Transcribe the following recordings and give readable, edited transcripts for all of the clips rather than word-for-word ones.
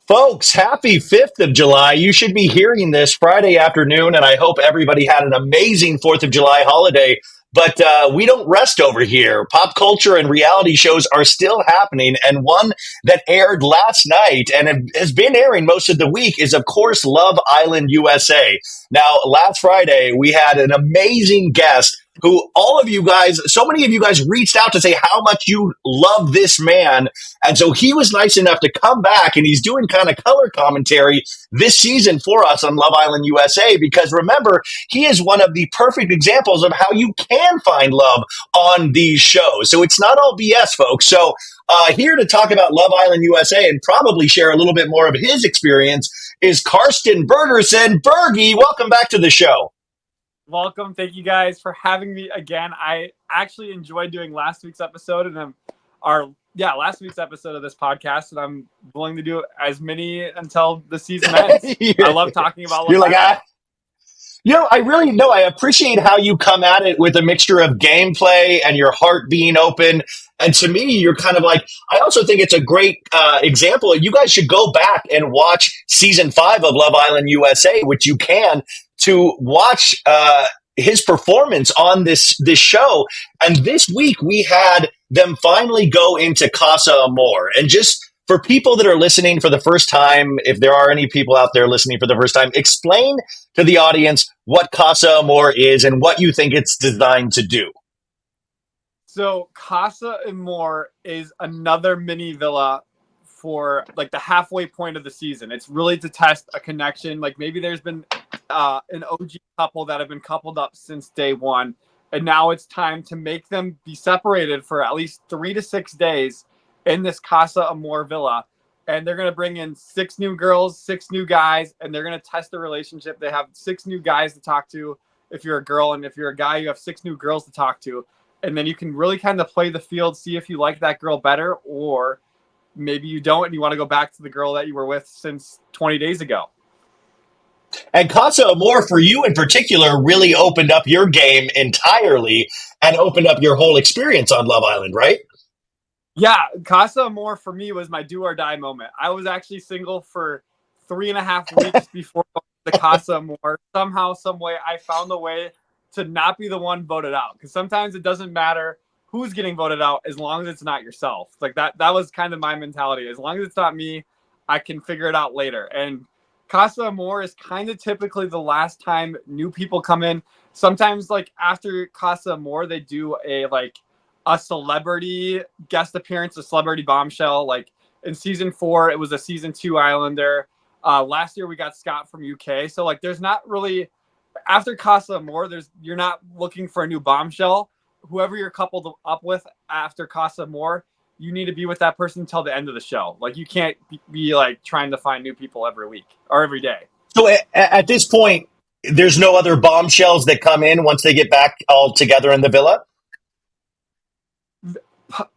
Folks, happy 5th of July. You should be hearing this Friday afternoon, and I hope everybody had an amazing 4th of July holiday. But we don't rest over here. Pop culture and reality shows are still happening, and one that aired last night and has been airing most of the week is, of course, Love Island USA. Now, last Friday, we had an amazing guest who all of you guys, so many of you guys reached out to say how much you love this man. And so he was nice enough to come back, and he's doing kind of color commentary this season for us on Love Island USA, because remember, he is one of the perfect examples of how you can find love on these shows. So it's not all BS, folks. So here to talk about Love Island USA and probably share a little bit more of his experience is Karsten Bergerson. Bergie, welcome back to the show. Welcome. Thank you guys for having me again. I actually enjoyed doing last week's episode and last week's episode of this podcast, and I'm willing to do as many until the season ends. I love talking about. You're like, I appreciate how you come at it with a mixture of gameplay and your heart being open. And to me, you're kind of like, I also think it's a great example. You guys should go back and watch season 5 of Love Island USA, which you can, to watch his performance on this show. And this week we had them finally go into Casa Amor. And just for people that are listening for the first time, if there are any people out there listening for the first time, explain to the audience what Casa Amor is and what you think it's designed to do. So Casa Amor is another mini villa for like the halfway point of the season. It's really to test a connection. Like maybe there's been an OG couple that have been coupled up since day one, and now it's time to make them be separated for at least 3 to 6 days in this Casa Amor villa. And they're going to bring in 6 new girls, 6 new guys, and they're going to test the relationship. They have 6 new guys to talk to if you're a girl, and if you're a guy, you have 6 new girls to talk to. And then you can really kind of play the field, see if you like that girl better, or maybe you don't and you want to go back to the girl that you were with since 20 days ago. And Casa Amor, for you in particular, really opened up your game entirely and opened up your whole experience on Love Island, right? Yeah, Casa Amor for me was my do or die moment. I was actually single for 3.5 weeks before the Casa Amor. Somehow, some way, I found a way to not be the one voted out, because sometimes it doesn't matter who's getting voted out as long as it's not yourself. Like that was kind of my mentality. As long as it's not me, I can figure it out later. And Casa Amor is kind of typically the last time new people come in. Sometimes like after Casa Amor, they do a celebrity guest appearance, a celebrity bombshell. Like in season 4, it was a season 2 Islander. Last year we got Scott from UK. So like there's not really, after Casa Amor, you're not looking for a new bombshell. Whoever you're coupled up with after Casa Amor, you need to be with that person until the end of the show. Like you can't be like trying to find new people every week or every day. So at this point, there's no other bombshells that come in once they get back all together in the villa?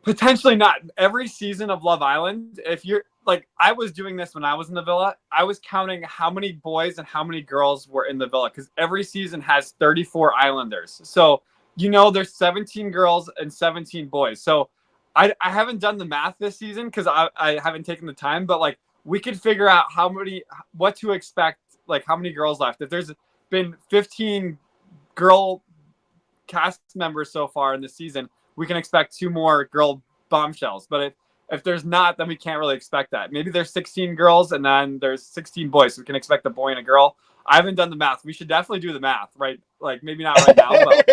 Potentially not. Every season of Love Island, if you're like, I was doing this when I was in the villa, I was counting how many boys and how many girls were in the villa, because every season has 34 Islanders. So, there's 17 girls and 17 boys. So I haven't done the math this season because I haven't taken the time, but like we could figure out what to expect, like how many girls left. If there's been 15 girl cast members so far in the season, we can expect 2 more girl bombshells. But if there's not, then we can't really expect that. Maybe there's 16 girls and then there's 16 boys. So we can expect a boy and a girl. I haven't done the math. We should definitely do the math, right? Like maybe not right now, but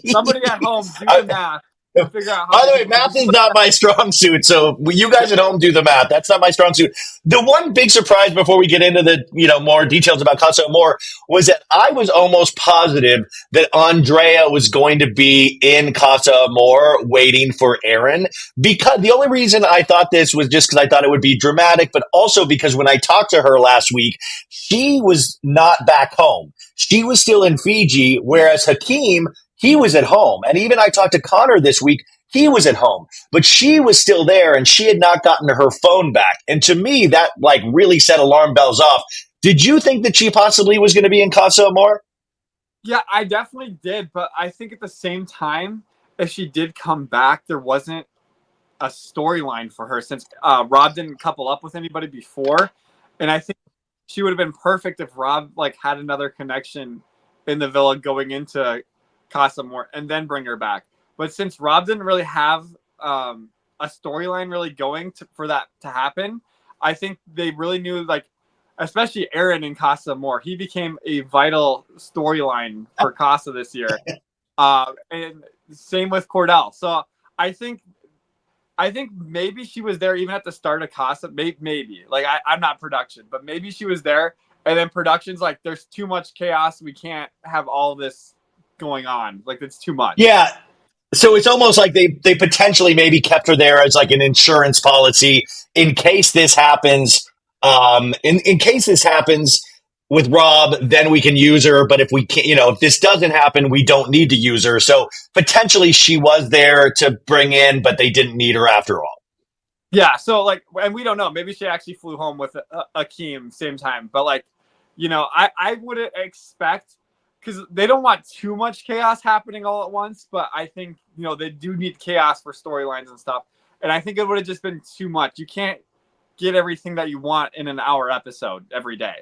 somebody at home do the math. Figure out By the way, math is not my strong suit, so you guys at home do the math. That's not my strong suit. The one big surprise before we get into the more details about Casa Amor was that I was almost positive that Andrea was going to be in Casa Amor waiting for Aaron. Because the only reason I thought this was just because I thought it would be dramatic, but also because when I talked to her last week, she was not back home. She was still in Fiji, whereas Hakeem, he was at home. And even I talked to Connor this week, he was at home. But she was still there, and she had not gotten her phone back. And to me, that really set alarm bells off. Did you think that she possibly was going to be in Casa Amor? Yeah, I definitely did. But I think at the same time, if she did come back, there wasn't a storyline for her since Rob didn't couple up with anybody before, and I think she would have been perfect if Rob like had another connection in the villa going into Casa more and then bring her back. But since Rob didn't really have a storyline really going for that to happen, I think they really knew, like, especially Aaron in Casa more. He became a vital storyline for Casa this year. And same with Cordell. So I think maybe she was there even at the start of Casa. Maybe. Like, I'm not production, but maybe she was there. And then production's like, there's too much chaos. We can't have all this going on. Like, it's too much. Yeah. So it's almost like they potentially maybe kept her there as like an insurance policy in case this happens. In case this happens with Rob, then we can use her. But if we can't, if this doesn't happen, we don't need to use her. So potentially she was there to bring in, but they didn't need her after all. Yeah. So like, and we don't know. Maybe she actually flew home with Akeem same time. But like, I wouldn't expect, because they don't want too much chaos happening all at once. But I think, they do need chaos for storylines and stuff. And I think it would have just been too much. You can't get everything that you want in an hour episode every day.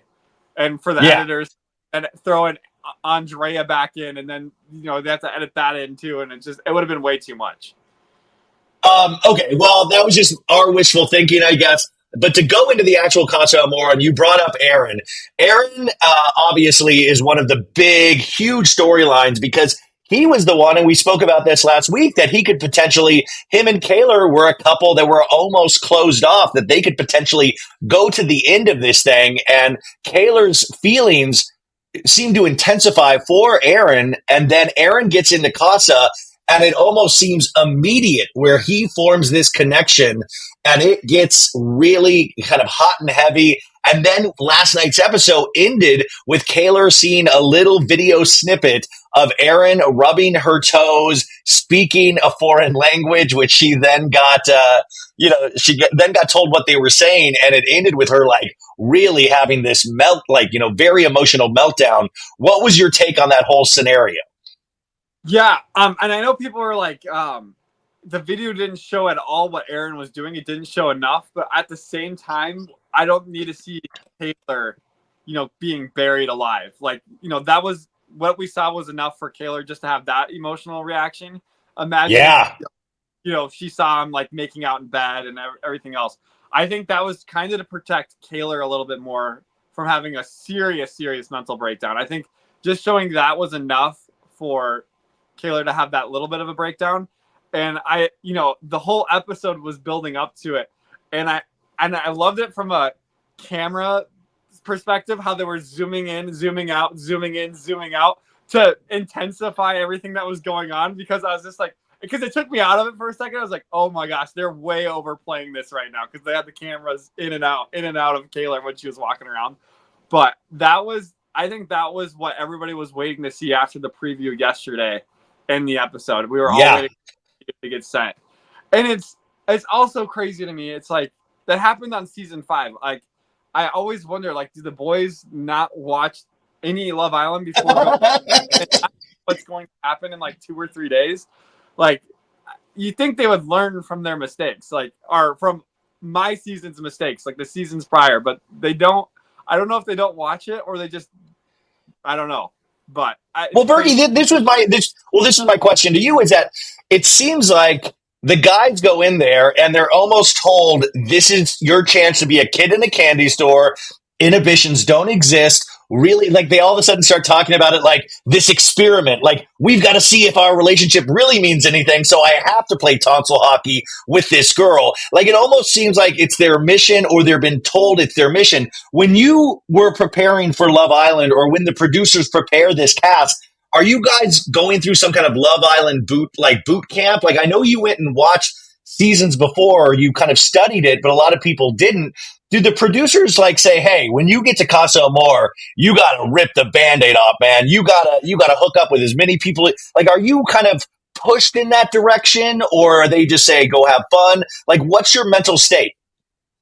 And for the editors, and throwing Andrea back in, and then, they have to edit that in too. And it would have been way too much. Okay, well, that was just our wishful thinking, I guess. But to go into the actual Casa Amor, and you brought up Aaron. Aaron obviously is one of the big, huge storylines because he was the one, and we spoke about this last week, that he could potentially, him and Kaylor were a couple that were almost closed off, that they could potentially go to the end of this thing. And Kaylor's feelings seem to intensify for Aaron, and then Aaron gets into Casa, and it almost seems immediate where he forms this connection, and it gets really kind of hot and heavy. And then last night's episode ended with Kaylor seeing a little video snippet of Aaron rubbing her toes, speaking a foreign language, which she then got, then got told what they were saying. And it ended with her like really having this very emotional meltdown. What was your take on that whole scenario? Yeah, and I know people were like, the video didn't show at all what Aaron was doing. It didn't show enough, but at the same time, I don't need to see Kaylor, being buried alive. Like, that was what we saw was enough for Kaylor just to have that emotional reaction. Imagine, if, she saw him like making out in bed and everything else. I think that was kind of to protect Kaylor a little bit more from having a serious mental breakdown. I think just showing that was enough for Kaylor to have that little bit of a breakdown. And the whole episode was building up to it. And I loved it from a camera perspective, how they were zooming in, zooming out, zooming in, zooming out to intensify everything that was going on, because I was just like, because it took me out of it for a second. I was like, oh my gosh, they're way overplaying this right now, because they had the cameras in and out of Kaylor when she was walking around. But I think that was what everybody was waiting to see after the preview yesterday in the episode. We were all waiting to get sent. And it's also crazy to me. It's like, that happened on season 5. Like, I always wonder, like, do the boys not watch any Love Island before what's going to happen in like 2 or 3 days? Like, you think they would learn from their mistakes, like, or from my season's mistakes, like the seasons prior, but they don't. I don't know if they don't watch it or they just, I don't know. But Bergie, this is my question to you: is that it seems like the guys go in there and they're almost told, this is your chance to be a kid in a candy store. Inhibitions don't exist. Really, like, they all of a sudden start talking about it like this experiment. Like, we've got to see if our relationship really means anything. So I have to play tonsil hockey with this girl. Like, it almost seems like it's their mission, or they've been told it's their mission. When you were preparing for Love Island, or when the producers prepare this cast, are you guys going through some kind of Love Island boot camp? Like, I know you went and watched seasons before, or you kind of studied it, but a lot of people didn't. Do the producers like say, hey, when you get to Casa Amor, you got to rip the Band-Aid off, man. You gotta hook up with as many people. Like, are you kind of pushed in that direction, or are they just say, go have fun? Like, what's your mental state?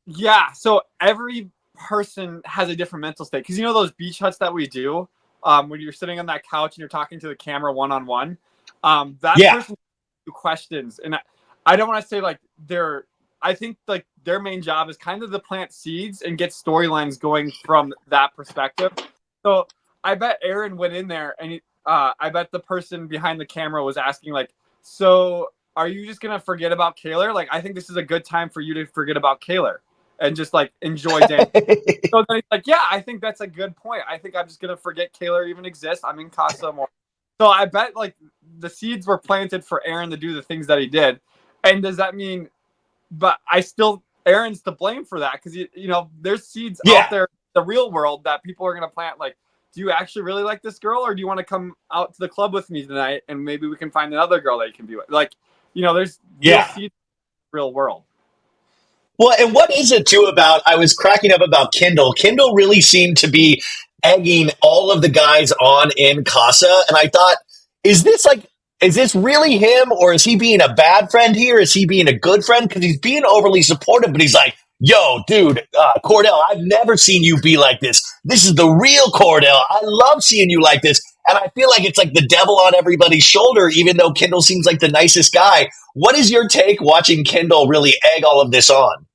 Yeah. So every person has a different mental state. Because those beach huts that we do, when you're sitting on that couch and you're talking to the camera one-on-one, that person questions. And I don't want to say like they're. I think like their main job is kind of to plant seeds and get storylines going from that perspective. So I bet Aaron went in there and I bet the person behind the camera was asking like, so are you just gonna forget about Kaylor? Like I think this is a good time for you to forget about Kaylor and just like enjoy dancing. So then he's like, yeah, I think that's a good point. I think I'm just gonna forget Kaylor even exists. I'm in Casa more. So I bet like the seeds were planted for Aaron to do the things that he did. And does that mean? But I still Aaron's to blame for that because you know there's seeds out Yeah. there in the real world that people are gonna plant. Like, do you actually really like this girl, or do you want to come out to the club with me tonight and maybe we can find another girl that you can be with? Like, you know, there's real Yeah. seeds in the real world. Well, and what is it too about? I was cracking up about Kendall. Kendall really seemed to be egging all of the guys on in Casa, and I thought, is this like, is this really him, or is he being a bad friend here? Is he being a good friend? Because he's being overly supportive, but he's like, "Yo, dude, Cordell, I've never seen you be like this. This is the real Cordell. I love seeing you like this." And I feel like it's like the devil on everybody's shoulder, even though Kendall seems like the nicest guy. What is your take watching Kendall really egg all of this on?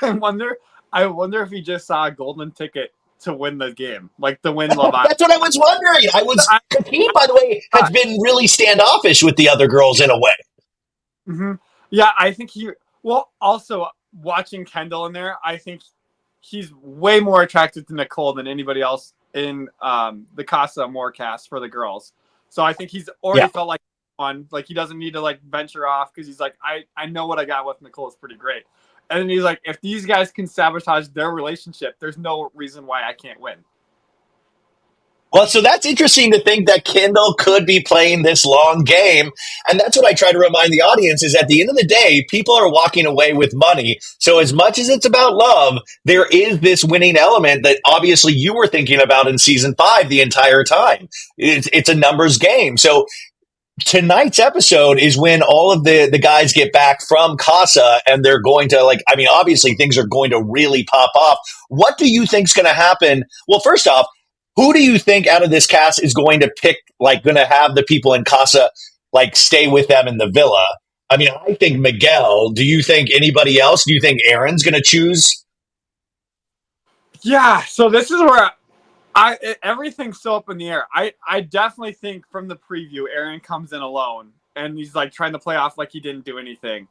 I wonder. I wonder if he just saw a golden ticket to win the game, like to win Love Island. That's what I was wondering. I was, I, because he, by the way, has I, been really standoffish with the other girls in a way. mm-hmm. Yeah, I think he. Well, also watching Kendall in there, I think he's way more attracted to Nicole than anybody else in the Casa Amor cast for the girls. So I think he's already Yeah. felt like one. Like he doesn't need to like venture off because he's like, I know what I got with Nicole is pretty great. And then he's like, if these guys can sabotage their relationship, there's no reason why I can't win. Well, so that's interesting to think that Kendall could be playing this long game. And that's what I try to remind the audience is at the end of the day, people are walking away with money. So as much as it's about love, there is this winning element that obviously you were thinking about in season 5 the entire time. It's a numbers game. So tonight's episode is when all of the guys get back from Casa and they're going to like, I mean, obviously things are going to really pop off. What do you think's going to happen? Well, first off, who do you think out of this cast is going to pick, like, going to have the people in Casa, like, stay with them in the villa? I mean, I think Miguel. Do you think anybody else? Do you think Aaron's going to choose? Yeah. So this is where everything's so up in the air. I definitely think from the preview, Aaron comes in alone and he's like trying to play off like he didn't do anything.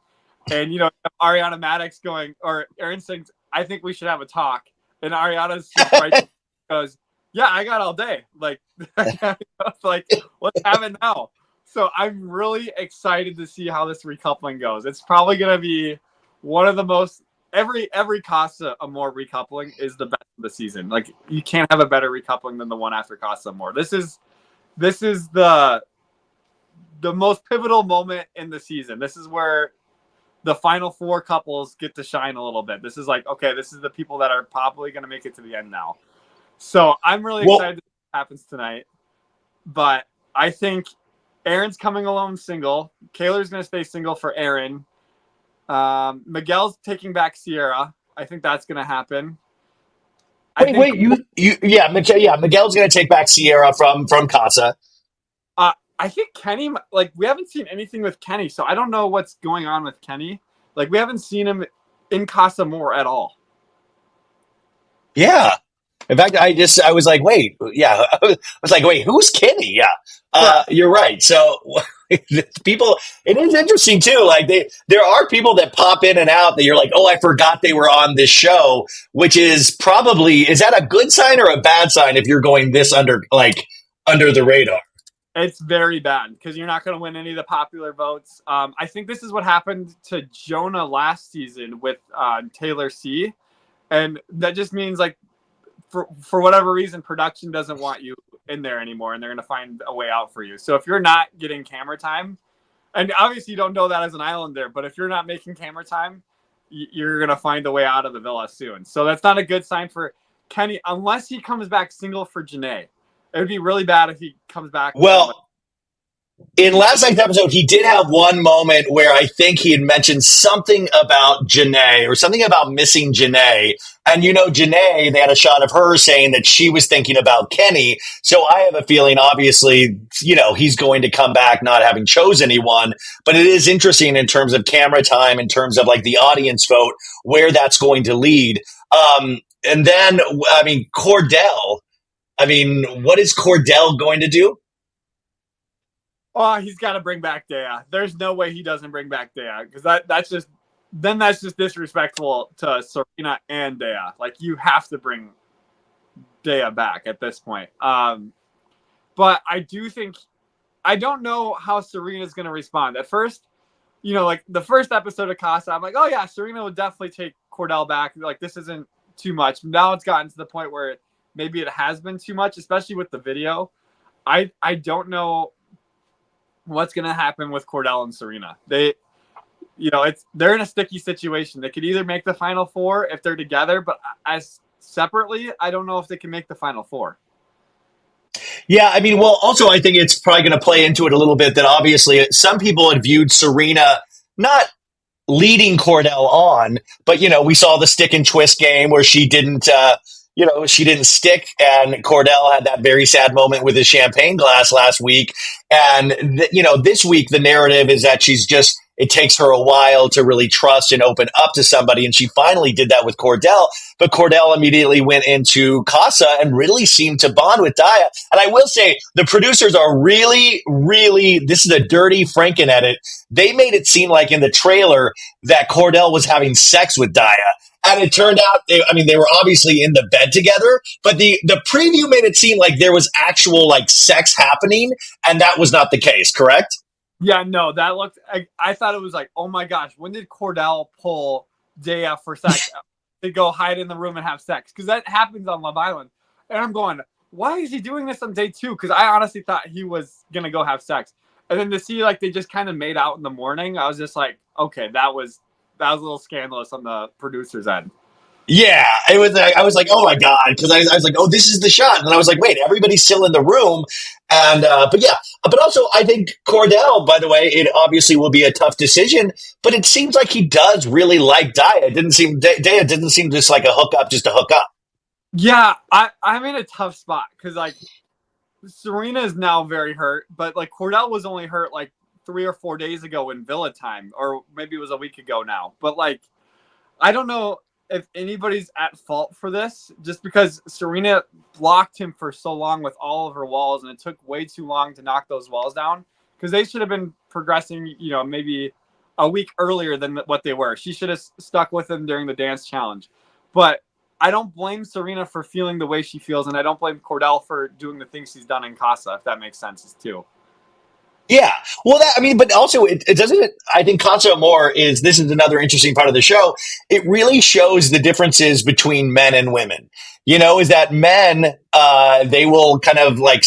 And you know, Ariana Maddox going or Aaron sings, I think we should have a talk. And Ariana's just right goes, yeah, I got all day. Like, like let's have it now. So I'm really excited to see how this recoupling goes. It's probably gonna be one of the most every Casa Amor recoupling is the best of the season. Like you can't have a better recoupling than the one after Casa Amor. This is the most pivotal moment in the season. This is where the final 4 couples get to shine a little bit. This is like, okay, this is the people that are probably going to make it to the end now. So I'm really excited that happens tonight. But I think Aaron's coming alone single. Kaylor's going to stay single for Aaron. Miguel's taking back Sierra. I think that's going to happen. Wait, yeah, Miguel's going to take back Sierra from Casa. I think Kenny, like, we haven't seen anything with Kenny, so I don't know what's going on with Kenny. Like, we haven't seen him in Casa More at all. Yeah. In fact, I was like, wait, yeah. I was like, wait, who's Kenny? Yeah. You're right. So people, it is interesting too. Like there are people that pop in and out that you're like, oh, I forgot they were on this show, which is probably, is that a good sign or a bad sign if you're going this under the radar? It's very bad because you're not going to win any of the popular votes. I think this is what happened to Jonah last season with Taylor C. And that just means like, for whatever reason, production doesn't want you in there anymore, and they're going to find a way out for you. So if you're not getting camera time, and obviously you don't know that as an islander, but if you're not making camera time, you're going to find a way out of the villa soon. So that's not a good sign for Kenny, unless he comes back single for Janae. It would be really bad if he comes back. Well, In last night's episode, he did have one moment where I think he had mentioned something about Janae or something about missing Janae. And Janae, they had a shot of her saying that she was thinking about Kenny. So I have a feeling, obviously, he's going to come back not having chose anyone. But it is interesting in terms of camera time, in terms of like the audience vote, where that's going to lead. And then, I mean, Cordell. I mean, what is Cordell going to do? Oh, he's got to bring back Dea. There's no way he doesn't bring back Dea because that's just disrespectful to Serena and Dea. Like you have to bring Dea back at this point. But I do think I don't know how Serena's going to respond. At first, like the first episode of Casa, I'm like, oh yeah, Serena would definitely take Cordell back. Like this isn't too much. Now it's gotten to the point where maybe it has been too much, especially with the video. I don't know what's going to happen with Cordell and Serena. They're in a sticky situation. They could either make the Final Four if they're together, but as separately, I don't know if they can make the Final Four. Yeah, I mean, well, also, I think it's probably going to play into it a little bit that obviously some people had viewed Serena not leading Cordell on, but we saw the stick and twist game where she didn't, she didn't stick, and Cordell had that very sad moment with his champagne glass last week, and this week the narrative is that it takes her a while to really trust and open up to somebody, and she finally did that with Cordell. But Cordell immediately went into Casa and really seemed to bond with Daya. And I will say, the producers are really, really, this is a dirty Franken edit. They made it seem like in the trailer that Cordell was having sex with Daya. And it turned out, they were obviously in the bed together, but the preview made it seem like there was actual like sex happening, and that was not the case, correct? Yeah, no, that looked. I thought it was like, oh my gosh, when did Cordell pull Dea for sex to go hide in the room and have sex? Because that happens on Love Island, and I'm going, why is he doing this on day 2? Because I honestly thought he was gonna go have sex, and then to see like they just kind of made out in the morning, I was just like, okay, that was a little scandalous on the producer's end. Yeah, it was. I was like, oh my god, because I was like, oh, this is the shot, and I was like, wait, everybody's still in the room, and but yeah, but also I think Cordell, by the way, it obviously will be a tough decision, but it seems like he does really like Daya. Daya didn't seem just like a hookup, just a hookup. Yeah, I'm in a tough spot because like Serena is now very hurt, but like Cordell was only hurt like 3 or 4 days ago in Villa time, or maybe it was a week ago now. But like, I don't know if anybody's at fault for this, just because Serena blocked him for so long with all of her walls, and it took way too long to knock those walls down because they should have been progressing, maybe a week earlier than what they were. She should have stuck with him during the dance challenge. But I don't blame Serena for feeling the way she feels, and I don't blame Cordell for doing the things he's done in Casa, if that makes sense too. Yeah. Well, but also it doesn't, I think Casa Amor this is another interesting part of the show. It really shows the differences between men and women, is that men, they will kind of like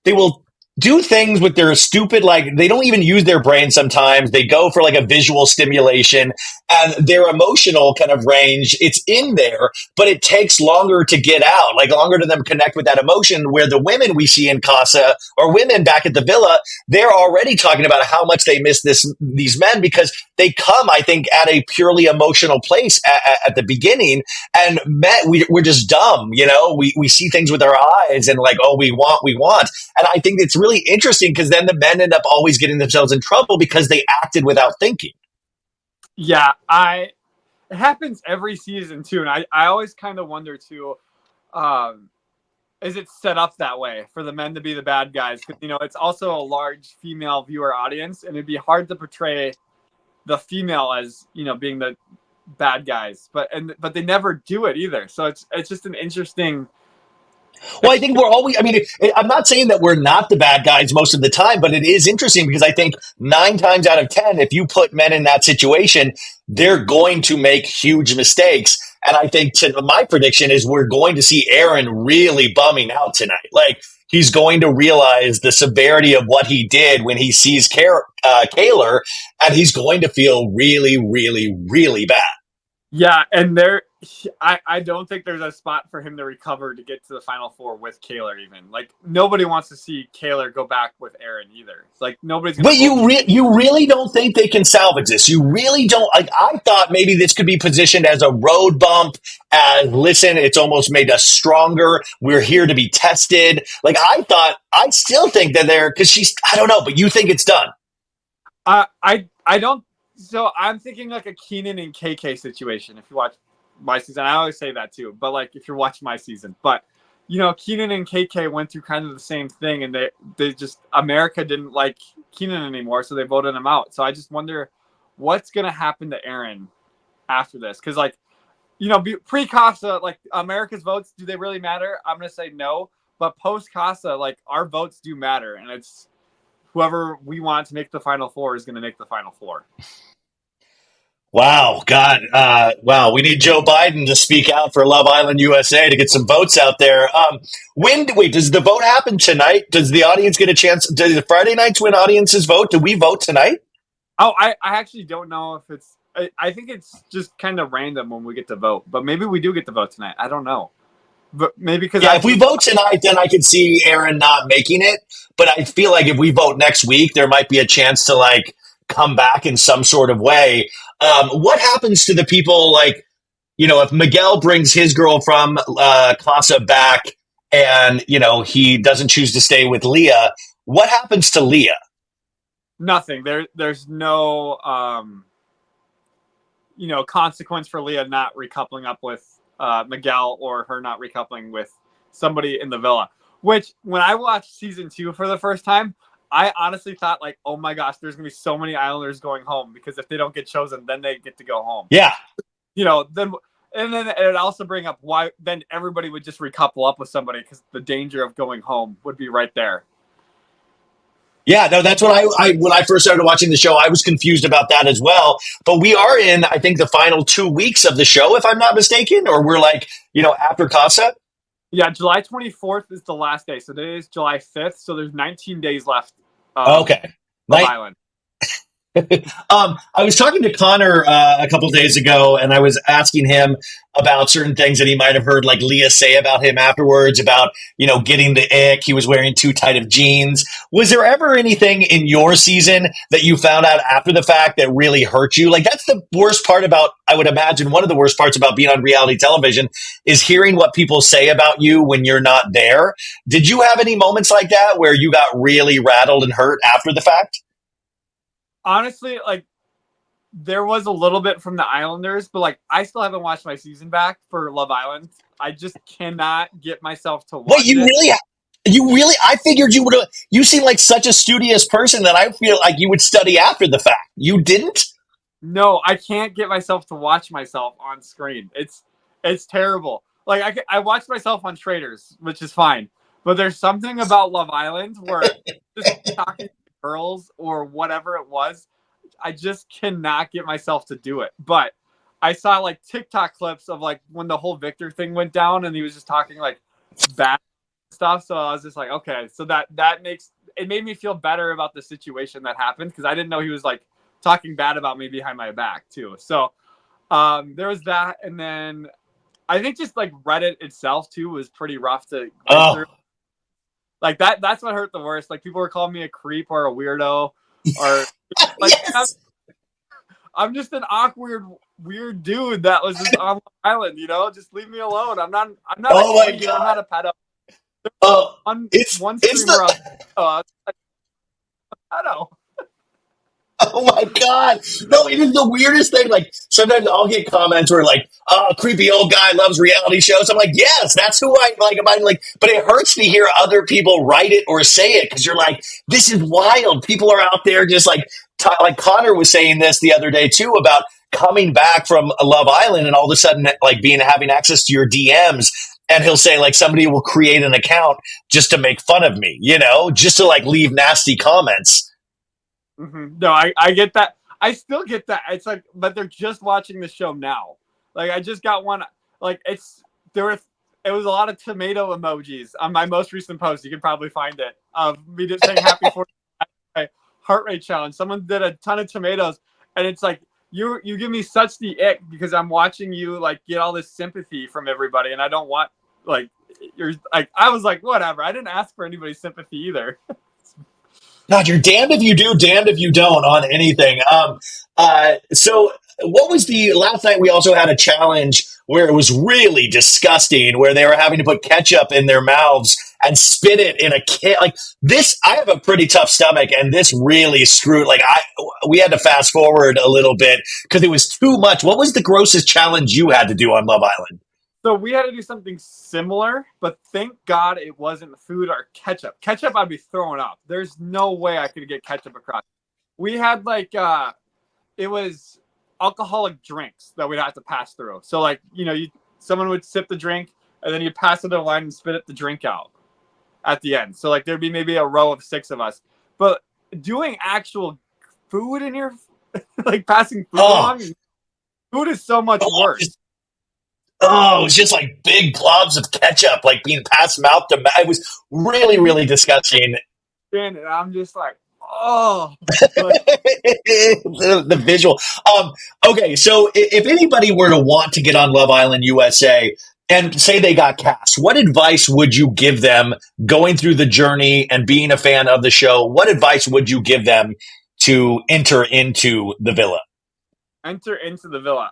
they will do things with their stupid, like they don't even use their brain sometimes. They go for like a visual stimulation, and their emotional kind of range, it's in there, but it takes longer to get out, like longer to them connect with that emotion, where the women we see in Casa or women back at the villa, they're already talking about how much they miss these men because they come, I think, at a purely emotional place at the beginning. And men, we're just dumb, we see things with our eyes and like, oh, we want. And I think it's really interesting because then the men end up always getting themselves in trouble because they acted without thinking. Yeah, it happens every season too. And I always kind of wonder too, is it set up that way for the men to be the bad guys? Because, it's also a large female viewer audience, and it'd be hard to portray the female as, being the bad guys, but they never do it either. So it's just an interesting. Well, I think we're always, I'm not saying that we're not the bad guys most of the time, but it is interesting because I think 9 times out of 10, if you put men in that situation, they're going to make huge mistakes. And I think my prediction is we're going to see Aaron really bumming out tonight. Like, he's going to realize the severity of what he did when he sees Kaylor, and he's going to feel really, really, really bad. Yeah, and I don't think there's a spot for him to recover to get to the final four with Kaylor. Even like nobody wants to see Kaylor go back with Aaron either. Like nobody's gonna But vote. you really don't think they can salvage this? You really don't? Like I thought maybe this could be positioned as a road bump. As listen, it's almost made us stronger. We're here to be tested. Like I thought. I still think that they're because she's. I don't know, but you think it's done? I don't. So I'm thinking like a Keenan and KK situation. If you watch my season, I always say that too. But like if you're watching my season, but you know Keenan and KK went through kind of the same thing, and they just America didn't like Keenan anymore, so they voted him out. So I just wonder what's gonna happen to Aaron after this, because like you know pre Casa, like America's votes, do they really matter? I'm gonna say no, but post Casa, like our votes do matter, and it's whoever we want to make the final four is going to make the final four. Wow, God, wow. We need Joe Biden to speak out for Love Island USA to get some votes out there. Wait, does the vote happen tonight? Does the audience get a chance? Do the Friday nights when audiences vote? Do we vote tonight? Oh, I actually don't know if it's. I think it's just kind of random when we get to vote, but maybe we do get to vote tonight. I don't know, but maybe because Yeah, if we vote tonight, then I could see Aaron not making it. But I feel like if we vote next week, there might be a chance to like come back in some sort of way. What happens to the people like, if Miguel brings his girl from Casa back and, he doesn't choose to stay with Leah, what happens to Leah? nothing. There's no consequence for Leah not recoupling up with Miguel or her not recoupling with somebody in the villa. Which when I watched season 2 for the first time, I honestly thought like, oh my gosh, there's gonna be so many Islanders going home because if they don't get chosen, then they get to go home. Yeah. Then it would also bring up why then everybody would just recouple up with somebody because the danger of going home would be right there. Yeah, no, that's what I when I first started watching the show, I was confused about that as well. But we are in, I think, the final 2 weeks of the show, if I'm not mistaken, or we're like, after Casa. Yeah, July 24th is the last day. So today is July 5th. So there's 19 days left. Okay. Of Island. I was talking to Connor a couple days ago, and I was asking him about certain things that he might have heard, like Leah say about him afterwards, about getting the ick. He was wearing too tight of jeans. Was there ever anything in your season that you found out after the fact that really hurt you? Like that's the worst part about. I would imagine one of the worst parts about being on reality television is hearing what people say about you when you're not there. Did you have any moments like that where you got really rattled and hurt after the fact? Honestly, like there was a little bit from the Islanders, but like I still haven't watched my season back for Love Island. I just cannot get myself to watch Wait, it. you really? I figured you would have. You seem like such a studious person that I feel like you would study after the fact. You didn't? No, I can't get myself to watch myself on screen. It's terrible. Like I watch myself on Traitors, which is fine, but there's something about Love Island where just talking to girls or whatever it was, I just cannot get myself to do it. But I saw like TikTok clips of like when the whole Victor thing went down and he was just talking like bad stuff. So I was just like, okay, so that made me feel better about the situation that happened because I didn't know he was like talking bad about me behind my back too. So there was that, and then I think just like Reddit itself too was pretty rough to go through. Like that's what hurt the worst. Like people were calling me a creep or a weirdo, or like Yes. I'm just an awkward, weird dude that was just on the island. Just leave me alone. I'm not Oh a my creep. God. I'm not a pedo. One It's streamer the. a pedo. Oh my God. No, it is the weirdest thing. Like, sometimes I'll get comments where, like, oh, creepy old guy loves reality shows. I'm like, yes, that's who I like. I'm like, but it hurts to hear other people write it or say it because you're like, this is wild. People are out there just like Connor was saying this the other day too about coming back from Love Island and all of a sudden, like, having access to your DMs. And he'll say, like, somebody will create an account just to make fun of me, just to like leave nasty comments. Mm-hmm. No, I get that. I still get that. It's like, but they're just watching the show now. Like I just got one. Like it was a lot of tomato emojis on my most recent post. You can probably find it of me just saying happy 4th heart rate challenge. Someone did a ton of tomatoes, and it's like you give me such the ick because I'm watching you like get all this sympathy from everybody, and I don't want like you're like I was like whatever. I didn't ask for anybody's sympathy either. God, you're damned if you do, damned if you don't on anything. So what was the last night? We also had a challenge where it was really disgusting, where they were having to put ketchup in their mouths and spit it in a can. Like this, I have a pretty tough stomach, and this really screwed. We had to fast forward a little bit because it was too much. What was the grossest challenge you had to do on Love Island? So we had to do something similar, but thank God it wasn't food or ketchup. Ketchup, I'd be throwing up. There's no way I could get ketchup across. We had like it was alcoholic drinks that we'd have to pass through. So like someone would sip the drink and then you pass it in a line and spit the drink out at the end. So like there'd be maybe a row of 6 of us. But doing actual food in your like passing food along, food is so much worse. Oh, it was just like big globs of ketchup, like being passed mouth to mouth. It was really, really disgusting. And I'm just like, oh. The visual. Okay, so if anybody were to want to get on Love Island USA and say they got cast, what advice would you give them going through the journey and being a fan of the show? What advice would you give them to enter into the villa? Enter into the villa.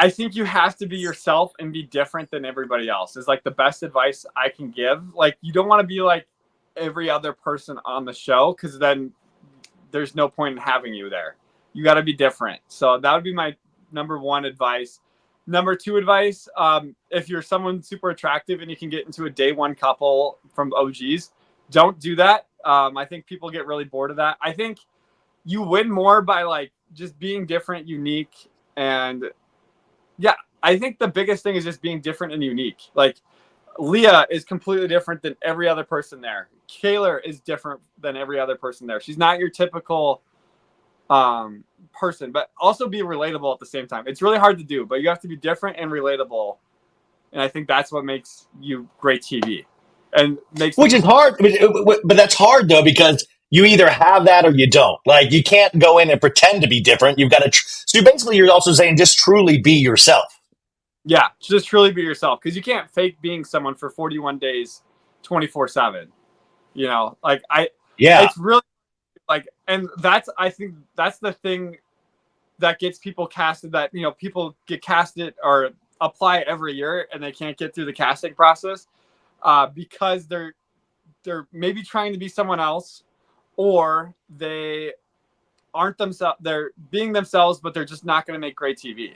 I think you have to be yourself and be different than everybody else is like the best advice I can give. Like you don't want to be like every other person on the show because then there's no point in having you there. You got to be different. So that would be my number 1 advice. Number 2 advice, if you're someone super attractive and you can get into a day 1 couple from OGs, don't do that. I think people get really bored of that. I think you win more by like just being different, unique, and yeah, I think the biggest thing is just being different and unique. Like Leah is completely different than every other person there. Kaylor is different than every other person there. She's not your typical person, but also be relatable at the same time. It's really hard to do, but you have to be different and relatable. And I think that's what makes you great TV. And Which is hard, but that's hard though because you either have that or you don't. Like you can't go in and pretend to be different. You've got to. So basically, you're also saying just truly be yourself. Yeah, just truly be yourself because you can't fake being someone for 41 days, 24/7. Yeah. It's really like, and I think that's the thing that gets people casted. That people get casted or apply every year and they can't get through the casting process because they're maybe trying to be someone else or they aren't themselves. They're being themselves, but they're just not going to make great TV.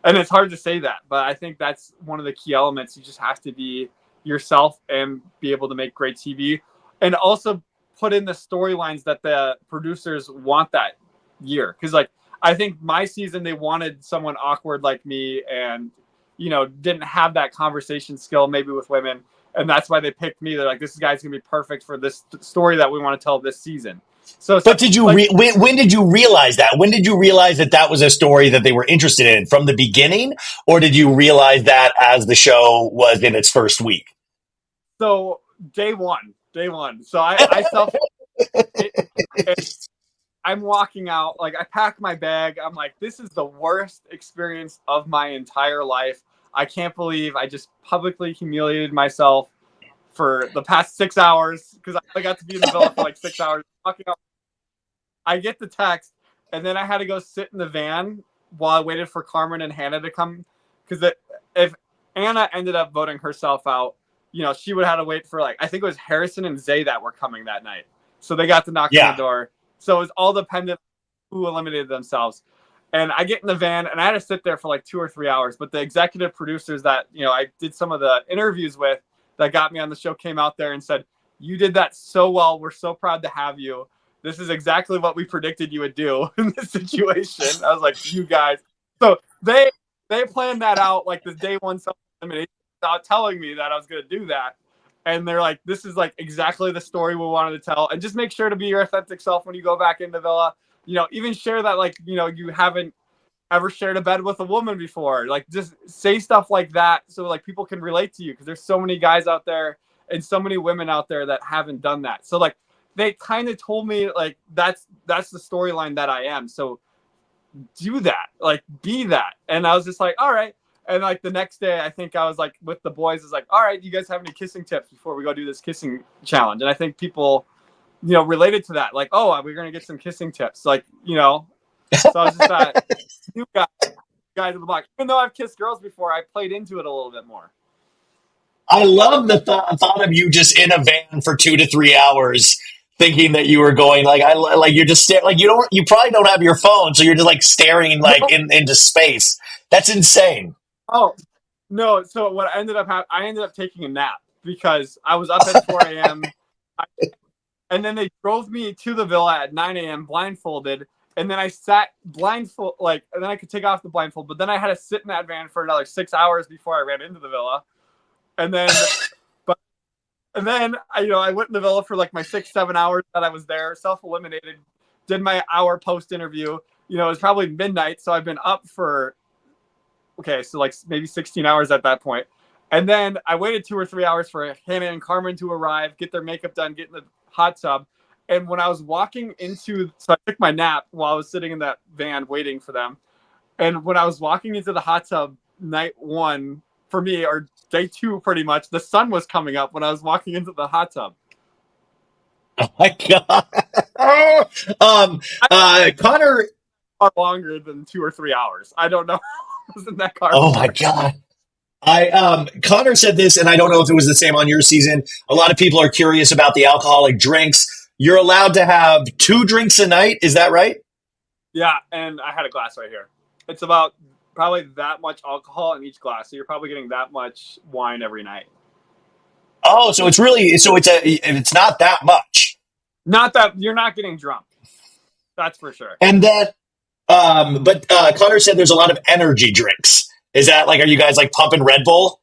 And it's hard to say that, but I think that's one of the key elements. You just have to be yourself and be able to make great TV and also put in the storylines that the producers want that year. Because like, I think my season, they wanted someone awkward like me and, didn't have that conversation skill maybe with women. And that's why they picked me. They're like, this guy's going to be perfect for this story that we want to tell this season. But did you when did you realize that? When did you realize that was a story that they were interested in from the beginning, or did you realize that as the show was in its first week? So day one. So I self. I'm walking out, like I pack my bag. I'm like, this is the worst experience of my entire life. I can't believe I just publicly humiliated myself for the past 6 hours because I got to be in the villa for like 6 hours. Walking out, I get the text, and then I had to go sit in the van while I waited for Carmen and Hannah to come. Because if Anna ended up voting herself out, she would have had to wait for I think it was Harrison and Zay that were coming that night. So they got to knock on the door. So it was all dependent on who eliminated themselves. And I get in the van, and I had to sit there for like 2 or 3 hours. But the executive producers that, I did some of the interviews with that got me on the show came out there and said, you did that so well. We're so proud to have you. This is exactly what we predicted you would do in this situation. I was like, you guys. So they planned that out like the day 1 elimination without telling me that I was going to do that. And they're like, this is like exactly the story we wanted to tell. And just make sure to be your authentic self when you go back into Villa. Even share that you haven't ever shared a bed with a woman before. Like just say stuff like that so like people can relate to you because there's so many guys out there and so many women out there that haven't done that. So like they kind of told me like that's the storyline that I am. So do that, like be that. And I was just like, all right. And like the next day, I think I was like with the boys, is like, all right, you guys have any kissing tips before we go do this kissing challenge? And I think people, related to that, like, oh, we're gonna get some kissing tips, like, So I was just that new guy to the block. Even though I've kissed girls before, I played into it a little bit more. I love the thought of you just in a van for 2 to 3 hours, thinking that you were going like you're just like you probably don't have your phone, so you're just like staring like No, into space. That's insane. oh no. So what I ended up taking a nap because I was up at 4 a.m. And then they drove me to the villa at 9 a.m. blindfolded. And then I sat blindfold, and then I could take off the blindfold. But then I had to sit in that van for another 6 hours before I ran into the villa. And then, I went in the villa for like my 6-7 hours that I was there, self-eliminated, did my hour post interview. It was probably midnight. So I've been up for, so like maybe 16 hours at that point. And then I waited 2 or 3 hours for Hannah and Carmen to arrive, get their makeup done, get in the hot tub. And when I was walking so I took my nap while I was sitting in that van waiting for them. And when I was walking into the hot tub night 1 for me, or day 2 pretty much, the sun was coming up when I was walking into the hot tub. Oh my god. Connor. Far longer than 2 or 3 hours. I don't know. I was in that car. Oh my god. Connor said this, and I don't know if it was the same on your season. A lot of people are curious about the alcoholic drinks. You're allowed to have 2 drinks a night. Is that right? Yeah, and I had a glass right here. It's about probably that much alcohol in each glass, so you're probably getting that much wine every night. Oh, so it's not that much. Not that you're not getting drunk. That's for sure. And then, but Connor said there's a lot of energy drinks. Is that like, are you guys like pumping Red Bull?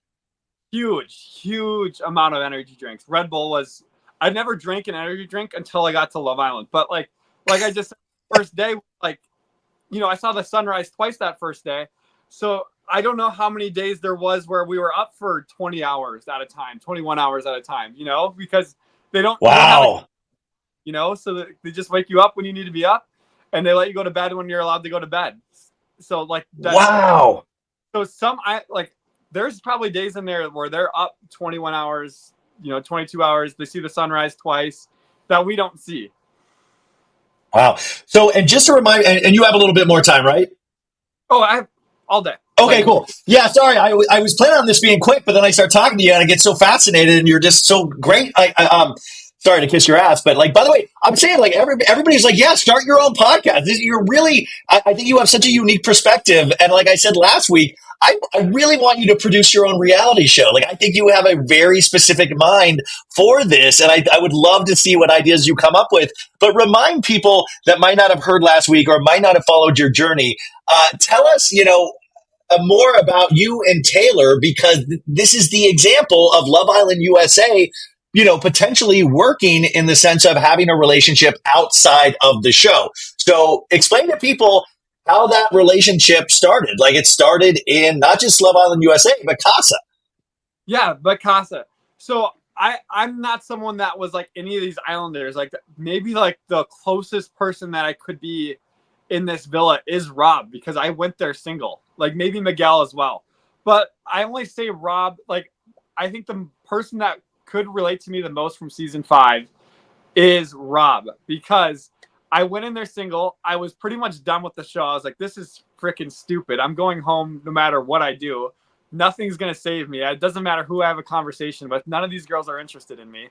Huge amount of energy drinks. Red Bull was, I never drank an energy drink until I got to Love Island. But like I just said, first day, I saw the sunrise twice that first day. So I don't know how many days there was where we were up for 20 hours at a time, 21 hours at a time, because they don't, wow. So they just wake you up when you need to be up, and they let you go to bed when you're allowed to go to bed. So like, wow. So there's probably days in there where they're up 21 hours, 22 hours. They see the sunrise twice that we don't see. Wow. So, and just to remind, and you have a little bit more time, right? Oh, I have all day. Okay, cool. Yeah, sorry. I was planning on this being quick, but then I start talking to you and I get so fascinated, and you're just so great. Sorry to kiss your ass, but like, by the way, I'm saying like everybody's like, yeah, start your own podcast. You're really, I think you have such a unique perspective. And like I said last week, I really want you to produce your own reality show. Like, I think you have a very specific mind for this. And I would love to see what ideas you come up with, but remind people that might not have heard last week or might not have followed your journey. Tell us, more about you and Taylor, because this is the example of Love Island USA, potentially working in the sense of having a relationship outside of the show. So explain to people how that relationship started. Like, it started in not just Love Island USA, but Casa. Yeah, but Casa. So I'm not someone that was like any of these Islanders. Like, maybe like the closest person that I could be in this villa is Rob, because I went there single. Like, maybe Miguel as well. But I only say Rob, like, I think the person that could relate to me the most from season 5 is Rob, because I went in there single. I was pretty much done with the show. I was like, this is freaking stupid. I'm going home no matter what I do. Nothing's going to save me. It doesn't matter who I have a conversation with. None of these girls are interested in me.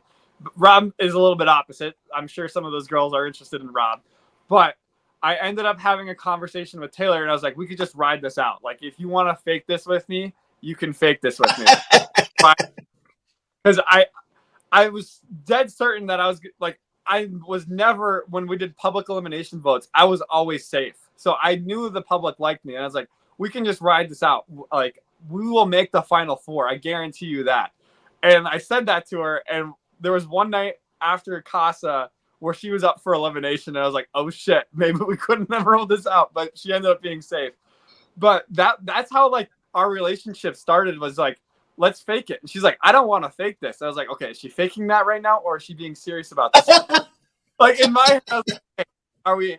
Rob is a little bit opposite. I'm sure some of those girls are interested in Rob. But I ended up having a conversation with Taylor, and I was like, we could just ride this out. Like, if you want to fake this with me, you can fake this with me. Because I was dead certain that I was like, I was never, when we did public elimination votes, I was always safe. So I knew the public liked me, and I was like, we can just ride this out. Like, we will make the final 4. I guarantee you that. And I said that to her, and there was one night after Casa where she was up for elimination, and I was like, oh shit, maybe we couldn't never hold this out, but she ended up being safe. But that's how like our relationship started, was like, let's fake it. And she's like, I don't want to fake this. I was like, okay, is she faking that right now, or is she being serious about this? Like, in my head, I was like, okay, are we?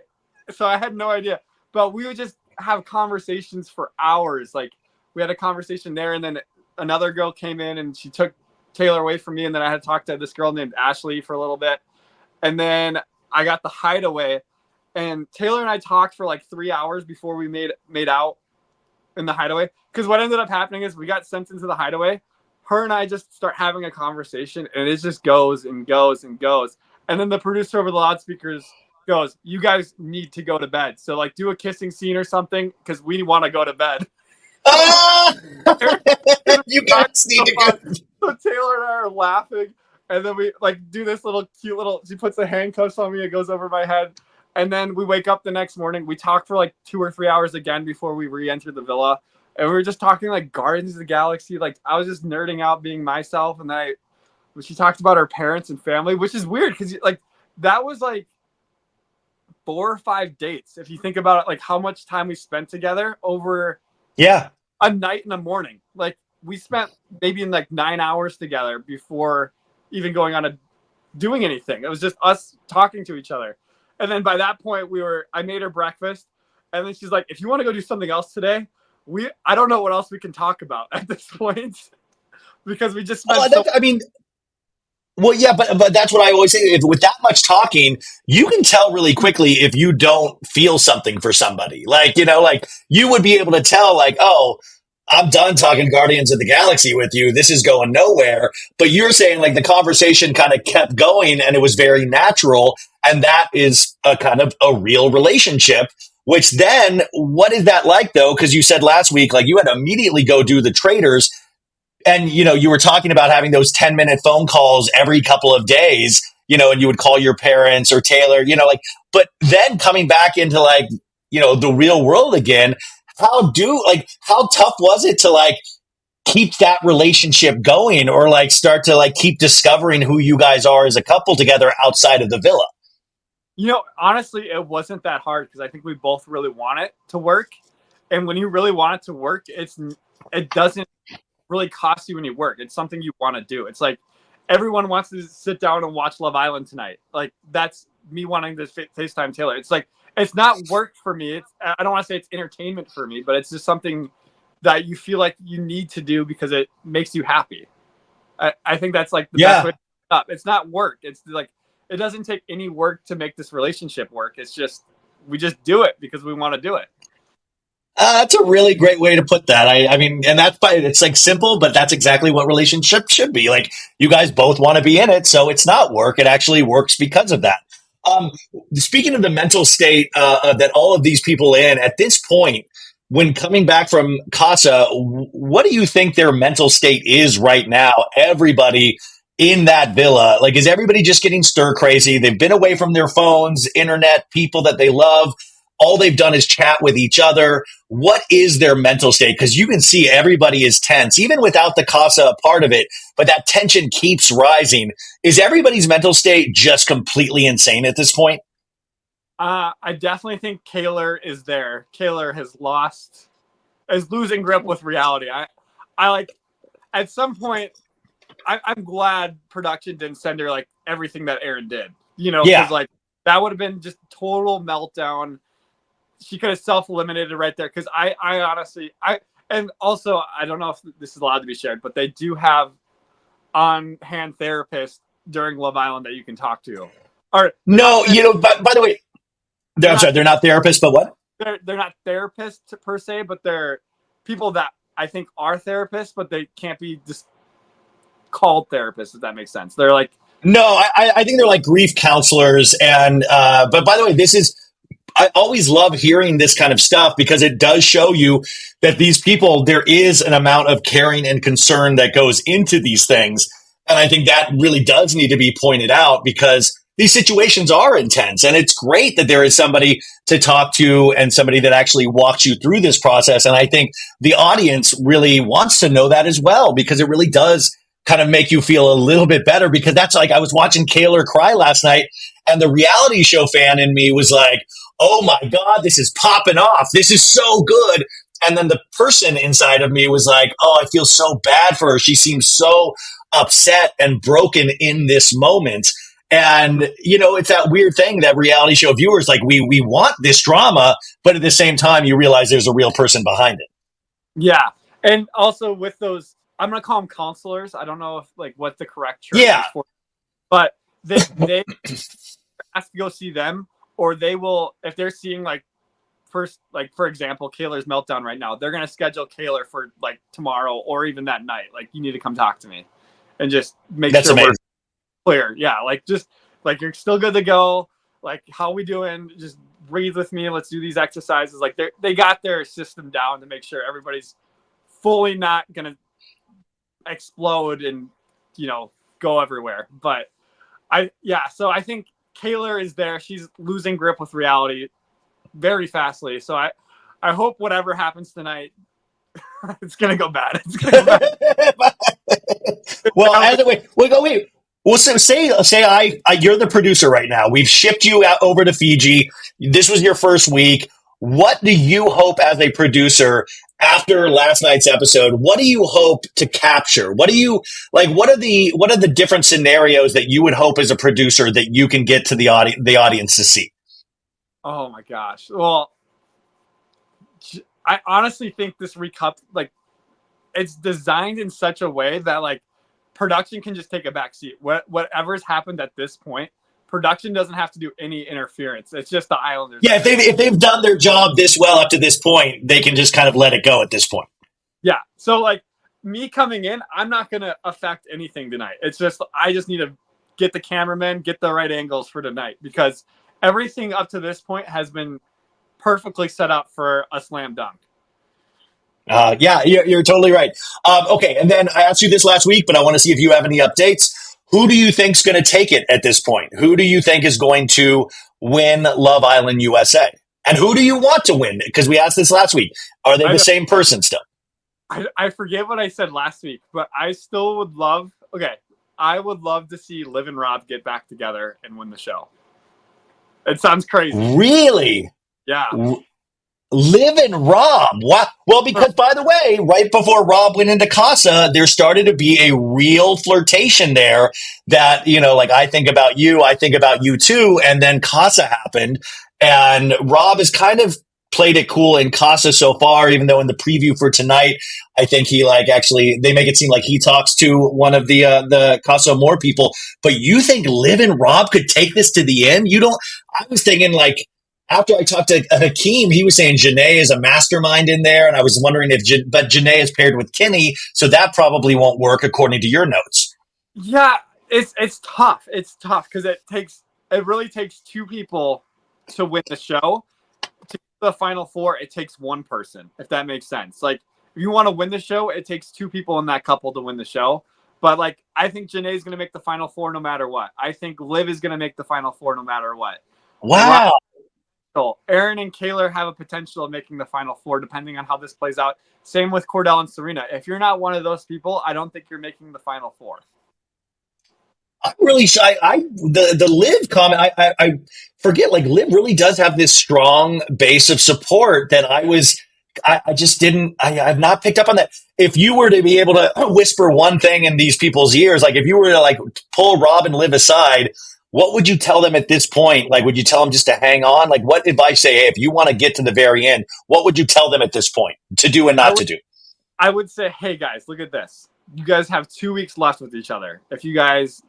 So I had no idea. But we would just have conversations for hours. Like we had a conversation there, and then another girl came in and she took Taylor away from me, and then I had to talk to this girl named Ashley for a little bit, and then I got the hideaway, and Taylor and I talked for like 3 hours before we made out in the hideaway. Because what ended up happening is we got sent into the hideaway. Her and I just start having a conversation, and it just goes and goes and goes. And then the producer over the loudspeakers goes, "You guys need to go to bed. So like do a kissing scene or something because we want to go to bed." Ah! You guys need to go. So Taylor and I are laughing, and then we like do this little cute little. She puts the handcuffs on me. It goes over my head, and then we wake up the next morning. We talk for like 2 or 3 hours again before we re-enter the villa, and we were just talking like Guardians of the Galaxy. Like I was just nerding out, being myself, and then she talked about her parents and family, which is weird because like that was like 4 or 5 dates if you think about it. Like how much time we spent together over a night and a morning. Like we spent maybe in like 9 hours together before even going on doing anything. It was just us talking to each other. And then by that point I made her breakfast, and then she's like, "If you want to go do something else today, I don't know what else we can talk about at this point." Because we just spent well, yeah, but that's what I always say. If with that much talking, you can tell really quickly if you don't feel something for somebody. Like, like you would be able to tell, like, oh, I'm done talking Guardians of the Galaxy with you. This is going nowhere. But you're saying like the conversation kind of kept going and it was very natural. And that is a kind of a real relationship, which then what is that like though? Because you said last week, like you had to immediately go do the Traitors. And, you were talking about having those 10-minute phone calls every couple of days, and you would call your parents or Taylor, but then coming back into like, the real world again, how tough was it to like keep that relationship going or like start to like keep discovering who you guys are as a couple together outside of the villa? Honestly, it wasn't that hard because I think we both really want it to work. And when you really want it to work, it doesn't really cost you any work. It's something you want to do. It's like everyone wants to sit down and watch Love Island tonight. Like that's me wanting to FaceTime Taylor. It's like it's not work for me. I don't want to say it's entertainment for me, but it's just something that you feel like you need to do because it makes you happy. I think that's like the best way to put it up. It's not work. It's like it doesn't take any work to make this relationship work. It's just we just do it because we want to do it. That's a really great way to put that. I mean, and it's like simple, but that's exactly what relationships should be. Like you guys both want to be in it, so it's not work. It actually works because of that. Speaking of the mental state that all of these people in at this point, when coming back from Casa, what do you think their mental state is right now? Everybody in that villa, like, is everybody just getting stir crazy? They've been away from their phones, internet, people that they love. All they've done is chat with each other. What is their mental state? Because you can see everybody is tense, even without the Casa part of it, but that tension keeps rising. Is everybody's mental state just completely insane at this point? I definitely think Kaylor is there. Kaylor is losing grip with reality. I like at some point, I'm glad production didn't send her like everything that Aaron did, because like that would have been just total meltdown. She could have self-eliminated right there. Cause I honestly, and also I don't know if this is allowed to be shared, but they do have on-hand therapists during Love Island that you can talk to. Or no, by the way, I'm sorry, they're not therapists, but what? They're not therapists per se, but they're people that I think are therapists, but they can't be just called therapists, if that makes sense. They're like, no, I think they're like grief counselors. And, but by the way, I always love hearing this kind of stuff because it does show you that these people, there is an amount of caring and concern that goes into these things. And I think that really does need to be pointed out because these situations are intense. And it's great that there is somebody to talk to and somebody that actually walks you through this process. And I think the audience really wants to know that as well, because it really does kind of make you feel a little bit better. Because that's like, I was watching Kaylor cry last night and the reality show fan in me was like, oh my God, this is popping off. This is so good. And then the person inside of me was like, oh, I feel so bad for her. She seems so upset and broken in this moment. And, it's that weird thing that reality show viewers, like, we want this drama, but at the same time, you realize there's a real person behind it. Yeah. And also with those, I'm going to call them counselors. I don't know if like what the correct term Yeah. is for, but they have to go see them, or they will, if they're seeing like first, like for example, Kaylor's meltdown right now, they're going to schedule Kaylor for like tomorrow or even that night. Like, you need to come talk to me and just make That's sure amazing. we're clear. Yeah. Like, just like, you're still good to go. Like, how we doing? Just breathe with me. Let's do these exercises. Like, they got their system down to make sure everybody's fully not going to explode and, go everywhere. But so I think Kaylor is there. She's losing grip with reality very fastly. So I hope whatever happens tonight, it's gonna go bad. It's gonna go bad. Well, anyway, wait. Well, so say you're the producer right now. We've shipped you out over to Fiji. This was your first week. What do you hope as a producer after last night's episode? What do you hope to capture? What do you like? What are the different scenarios that you would hope as a producer that you can get to the audience to see? Oh my gosh. Well, I honestly think this recup, like, it's designed in such a way that like production can just take a back seat. Whatever's happened at this point, production doesn't have to do any interference. It's just the Islanders. Yeah, if they've done their job this well up to this point, they can just kind of let it go at this point. Yeah. So like me coming in, I'm not gonna affect anything tonight. It's just I just need to get the cameraman, get the right angles for tonight, because everything up to this point has been perfectly set up for a slam dunk. Yeah, you're totally right. Okay, and then I asked you this last week, but I want to see if you have any updates. Who do you think's going to take it at this point? Who do you think is going to win Love Island USA? And who do you want to win? Because we asked this last week. Are they the same person still? I forget what I said last week, but I still would love. Okay, I would love to see Liv and Rob get back together and win the show. It sounds crazy. Really? Yeah. Liv and Rob. What? Well, because by the way, right before Rob went into Casa, there started to be a real flirtation there that, like I think about you too. And then Casa happened, and Rob has kind of played it cool in Casa so far, even though in the preview for tonight, I think he they make it seem like he talks to one of the Casa Amor people. But you think Liv and Rob could take this to the end? I was thinking like, after I talked to Hakeem, he was saying Janae is a mastermind in there, and I was wondering but Janae is paired with Kenny, so that probably won't work according to your notes. Yeah, it's tough. It's tough because it really takes two people to win the show. To the final four, it takes one person, if that makes sense. Like, if you want to win the show, it takes two people in that couple to win the show. But like, I think Janae is going to make the final four no matter what. I think Liv is going to make the final four no matter what. Wow. Aaron and Kaylor have a potential of making the final four depending on how this plays out. Same with Cordell and Serena. If you're not one of those people, I don't think you're making the final four. I'm really shy. The Liv comment, I forget, like Liv really does have this strong base of support that I just didn't, I've not picked up on that. If you were to be able to whisper one thing in these people's ears, like if you were to like pull Rob and Liv aside, what would you tell them at this point? Like, would you tell them just to hang on? Like, what advice say, hey, if you want to get to the very end, what would you tell them at this point to do and not to do? I would say, hey, guys, look at this. You guys have 2 weeks left with each other. If you guys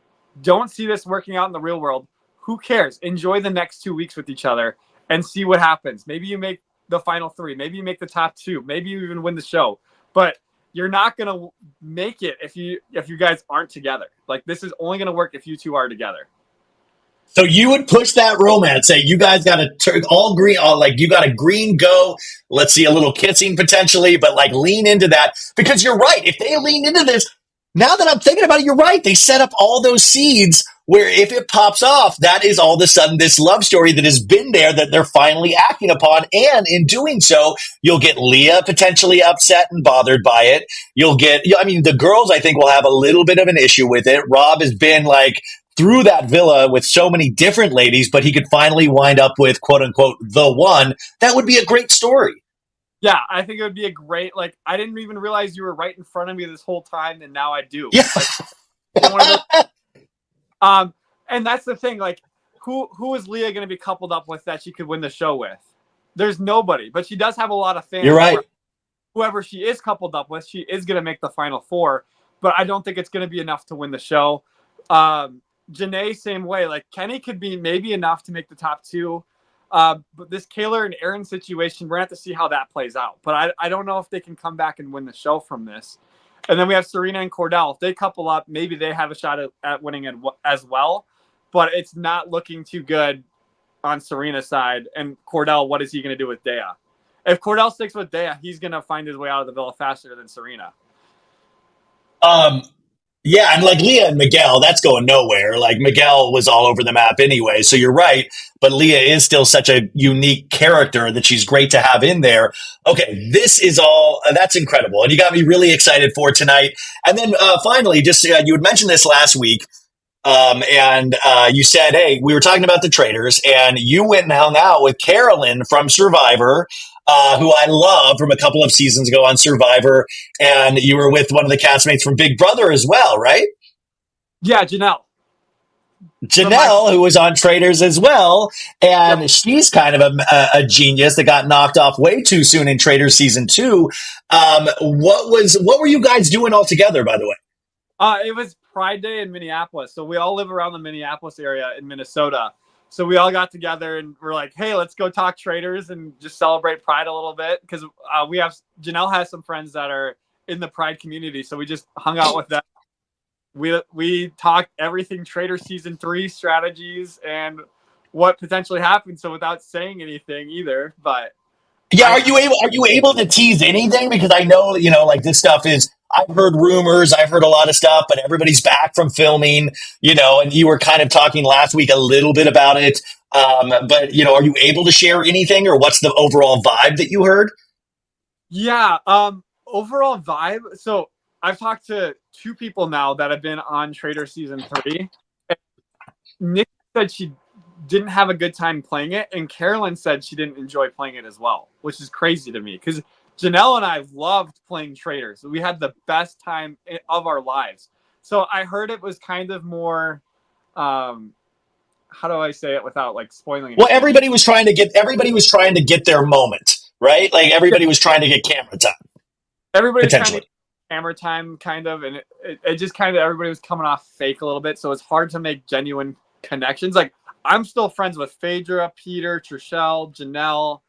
don't see this working out in the real world, who cares? Enjoy the next 2 weeks with each other and see what happens. Maybe you make the final three. Maybe you make the top two. Maybe you even win the show. But you're not going to make it if you guys aren't together. Like, this is only going to work if you two are together. So you would push that romance, say you guys got to turn all green, like you got a green go. Let's see a little kissing potentially, but like lean into that because you're right. If they lean into this, now that I'm thinking about it, you're right. They set up all those seeds where if it pops off, that is all of a sudden this love story that has been there that they're finally acting upon. And in doing so, you'll get Leah potentially upset and bothered by it. You'll get, I mean, the girls I think will have a little bit of an issue with it. Rob has been like, through that villa with so many different ladies, but he could finally wind up with quote unquote the one. That would be a great story. Yeah, I think it would be a great, like, I didn't even realize you were right in front of me this whole time, and now I do. Yeah. Like, And that's the thing. Like, who is Leah going to be coupled up with that she could win the show with? There's nobody, but she does have a lot of You're fans. right. Whoever she is coupled up with, she is going to make the final four. But I don't think it's going to be enough to win the show. Janae, same way. Like, Kenny could be maybe enough to make the top two. But this Kaylor and Aaron situation, we're going to have to see how that plays out. But I don't know if they can come back and win the show from this. And then we have Serena and Cordell. If they couple up, maybe they have a shot at winning it as well. But it's not looking too good on Serena's side. And Cordell, what is he going to do with Dea? If Cordell sticks with Dea, he's going to find his way out of the villa faster than Serena. Yeah, and like Leah and Miguel, that's going nowhere. Like Miguel was all over the map anyway, so you're right. But Leah is still such a unique character that she's great to have in there. Okay, this is all that's incredible, and you got me really excited for tonight. And then finally, just you had mentioned this last week, and you said, "Hey, we were talking about the Traitors," and you went and hung out with Carolyn from Survivor. Who I love from a couple of seasons ago on Survivor, and you were with one of the castmates from Big Brother as well, right? Yeah, Janelle. Janelle, who was on Traitors as well, and she's kind of a genius that got knocked off way too soon in Traitors season 2. What were you guys doing all together, by the way? It was Pride Day in Minneapolis, so we all live around the Minneapolis area in Minnesota. So we all got together and we're like, hey, let's go talk Traitors and just celebrate Pride a little bit. Because Janelle has some friends that are in the Pride community. So we just hung out with them. We talked everything Traitor season 3 strategies and what potentially happened. So without saying anything either, but yeah, are you able to tease anything? Because I know, like this stuff is, I've heard rumors, I've heard a lot of stuff, but everybody's back from filming, and you were kind of talking last week a little bit about it. But, are you able to share anything, or what's the overall vibe that you heard? Yeah, overall vibe. So I've talked to 2 people now that have been on Traitor season 3. Nick said she didn't have a good time playing it, and Carolyn said she didn't enjoy playing it as well, which is crazy to me because Janelle and I loved playing Traitors. We had the best time of our lives. So I heard it was kind of more, how do I say it without like spoiling anything? Well, everybody was trying to get their moment, right? Like everybody was trying to get camera time. Everybody was trying to get camera time, kind of, and it just kind of, everybody was coming off fake a little bit. So it's hard to make genuine connections. Like I'm still friends with Phaedra, Peter, Trishelle, Janelle.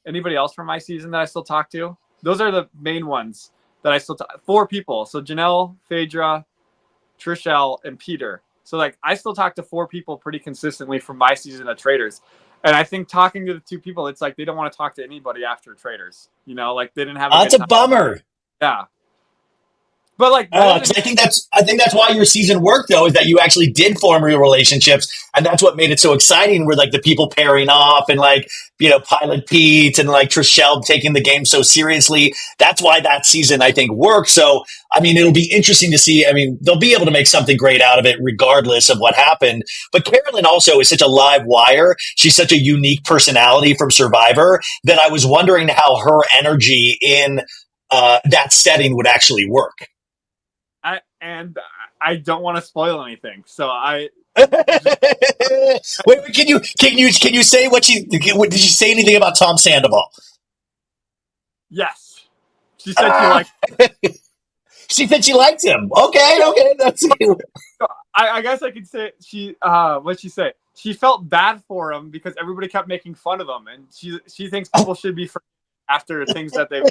Anybody else from my season that I still talk to? Those are the main ones that I still talk. 4 people. So Janelle, Phaedra, Trishelle, and Peter. So like I still talk to 4 people pretty consistently from my season of Traitors. And I think talking to the 2 people, it's like they don't want to talk to anybody after Traitors. Like they didn't have That's a bummer. Yeah. But like, I think that's why your season worked though, is that you actually did form real relationships, and that's what made it so exciting. Were like the people pairing off, and like Pilot Pete and like Trishelle taking the game so seriously. That's why that season I think worked. So I mean, it'll be interesting to see. I mean, they'll be able to make something great out of it, regardless of what happened. But Carolyn also is such a live wire. She's such a unique personality from Survivor that I was wondering how her energy in that setting would actually work. I don't want to spoil anything, so I. Wait, can you say what did she say anything about Tom Sandoval? Yes, she said she liked. She said she liked him. Okay, that's. I guess I could say what'd she say? She felt bad for him because everybody kept making fun of him, and she thinks people should be forgiven after things that they.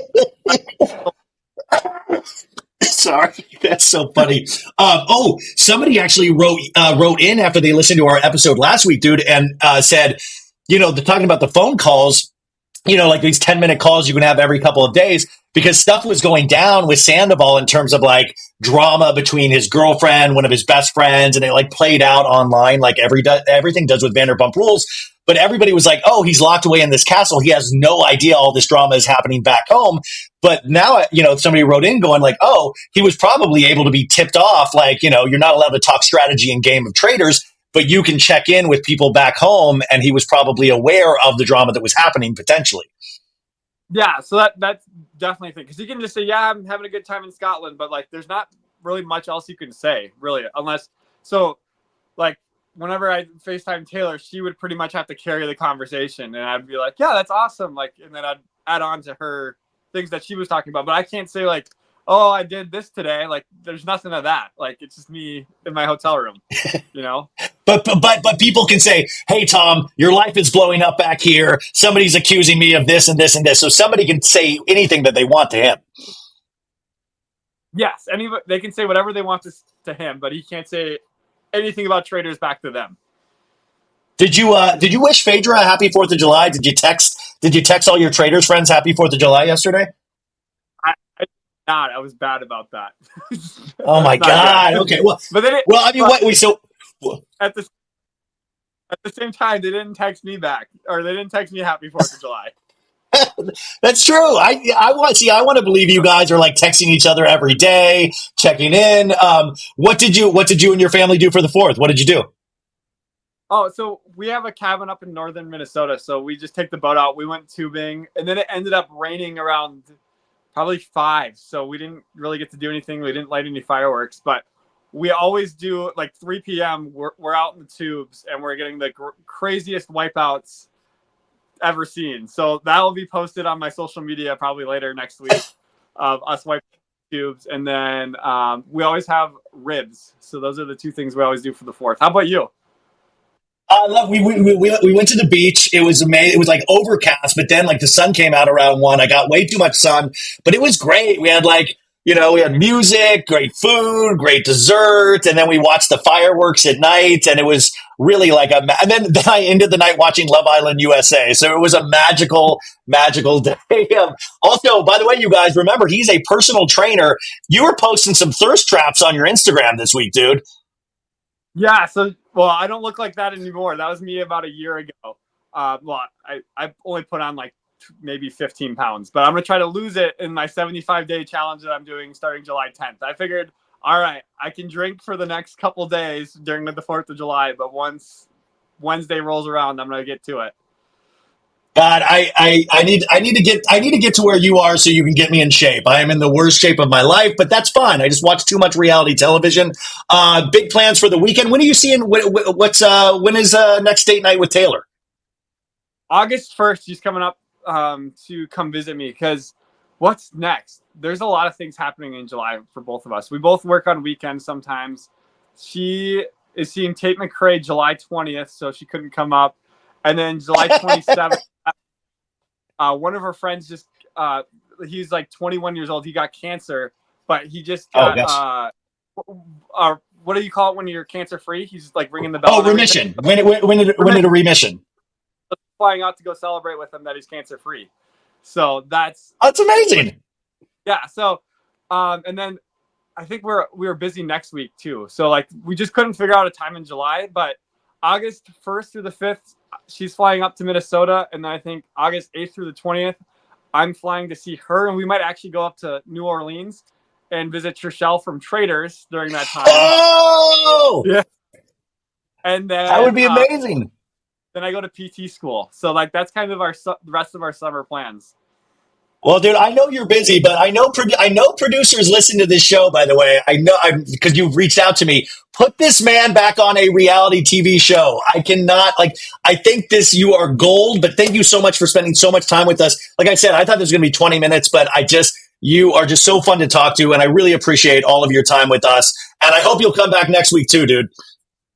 Sorry, that's so funny. Somebody actually wrote in after they listened to our episode last week, dude, and said, they're talking about the phone calls, like these 10-minute calls you can have every couple of days, because stuff was going down with Sandoval in terms of like drama between his girlfriend, one of his best friends, and it like played out online like everything does with Vanderpump Rules. But everybody was like, oh, he's locked away in this castle. He has no idea all this drama is happening back home. But now, somebody wrote in going like, oh, he was probably able to be tipped off. Like, you're not allowed to talk strategy in Game of Traitors, but you can check in with people back home. And he was probably aware of the drama that was happening potentially. Yeah, so that's definitely a thing. Because you can just say, yeah, I'm having a good time in Scotland. But, like, there's not really much else you can say, really. Unless, so, like, whenever I FaceTime Taylor, she would pretty much have to carry the conversation, and I'd be like, "Yeah, that's awesome." Like, and then I'd add on to her things that she was talking about. But I can't say like, "Oh, I did this today." Like, there's nothing of that. Like, it's just me in my hotel room, you know. But people can say, "Hey, Tom, your life is blowing up back here. Somebody's accusing me of this and this and this." So somebody can say anything that they want to him. Yes, they can say whatever they want to him, but he can't say anything about Traitors back to them. Did you wish Phaedra a happy 4th of July? Did you text all your Traitors friends happy 4th of July yesterday? I not. I was bad about that. Oh That's my not God. good. Okay. Well, But then, I mean, what we so. at the same time, they didn't text me back, or they didn't text me Happy 4th of July. That's true. I want to believe you guys are like texting each other every day, checking in. What did you and your family do for the 4th? What did you do? Oh, so we have a cabin up in northern Minnesota, so we just take the boat out. We went tubing, and then it ended up raining around probably 5, so we didn't really get to do anything. We didn't light any fireworks, but we always do like 3 p.m. We're out in the tubes, and we're getting the craziest wipeouts ever seen. So that'll be posted on my social media probably later next week of us wiping tubes. And then we always have ribs. So those are the two things we always do for the 4th. How about you? We went to the beach. It was amazing. It was like overcast, but then like the sun came out around 1. I got way too much sun, but it was great. We had we had music, great food, great dessert, and then we watched the fireworks at night, and it was really and then I ended the night watching Love Island USA. So it was a magical day. Also, by the way, you guys remember he's a personal trainer. You were posting some thirst traps on your Instagram this week, dude. Yeah. So, well, I don't look like that anymore. That was me about a year ago. I only put on like maybe 15 pounds, but I'm going to try to lose it in my 75-day challenge that I'm doing starting July 10th. I figured, all right, I can drink for the next couple days during the 4th of July, but once Wednesday rolls around, I'm going to get to it. God, I need to get to where you are so you can get me in shape. I am in the worst shape of my life, but that's fine. I just watch too much reality television. Big plans for the weekend. When are you seeing? When is next date night with Taylor? August 1st, she's coming up to come visit me because what's next? There's a lot of things happening in July for both of us. We both work on weekends sometimes. She is seeing Tate McRae July 20th, so she couldn't come up. And then July 27th, one of her friends he's like 21 years old. He got cancer, but he just Oh, got, yes. what do you call it when you're cancer free? He's like ringing the bell Oh, and everything. remission. When did a remission? Flying out to go celebrate with him that he's cancer free. So that's Amazing. yeah. So, and then I think we were busy next week too. So like we just couldn't figure out a time in July, but August 1st through the 5th, she's flying up to Minnesota. And then I think August 8th through the 20th, I'm flying to see her. And we might actually go up to New Orleans and visit Trishelle from Traitors during that time. Oh, Yeah. And that would then, be amazing. then I go to PT school. So like, that's kind of the rest of our summer plans. Well, dude, I know you're busy, but I know producers listen to this show. By the way, I know because you've reached out to me. Put this man back on a reality TV show. I cannot I think you are gold. But thank you so much for spending so much time with us. Like I said, I thought this was going to be 20 minutes, but you are just so fun to talk to, and I really appreciate all of your time with us. And I hope you'll come back next week too, dude.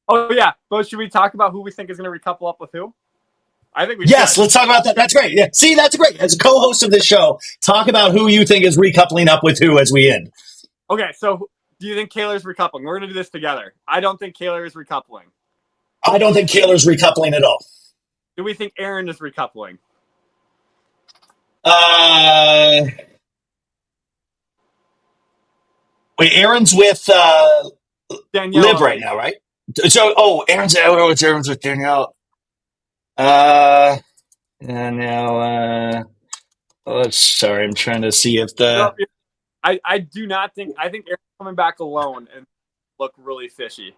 Oh yeah, but should we talk about who we think is going to recouple up with who? I think we Yes, should. let's talk about that. That's great. Yeah. See, that's great. As a co-host of this show, talk about who you think is recoupling up with who as we end. Okay, so do you think Kaylor's recoupling? We're going to do this together. I don't think Kaylor is recoupling. I don't think Kaylor's recoupling at all. Do we think Aaron is recoupling? Wait, Aaron's with Danielle Liv right already. now, right? So, Aaron's with Danielle. Danielle. Sorry, I'm trying to see if No, the. I do not think. I think Aaron's coming back alone and look really fishy.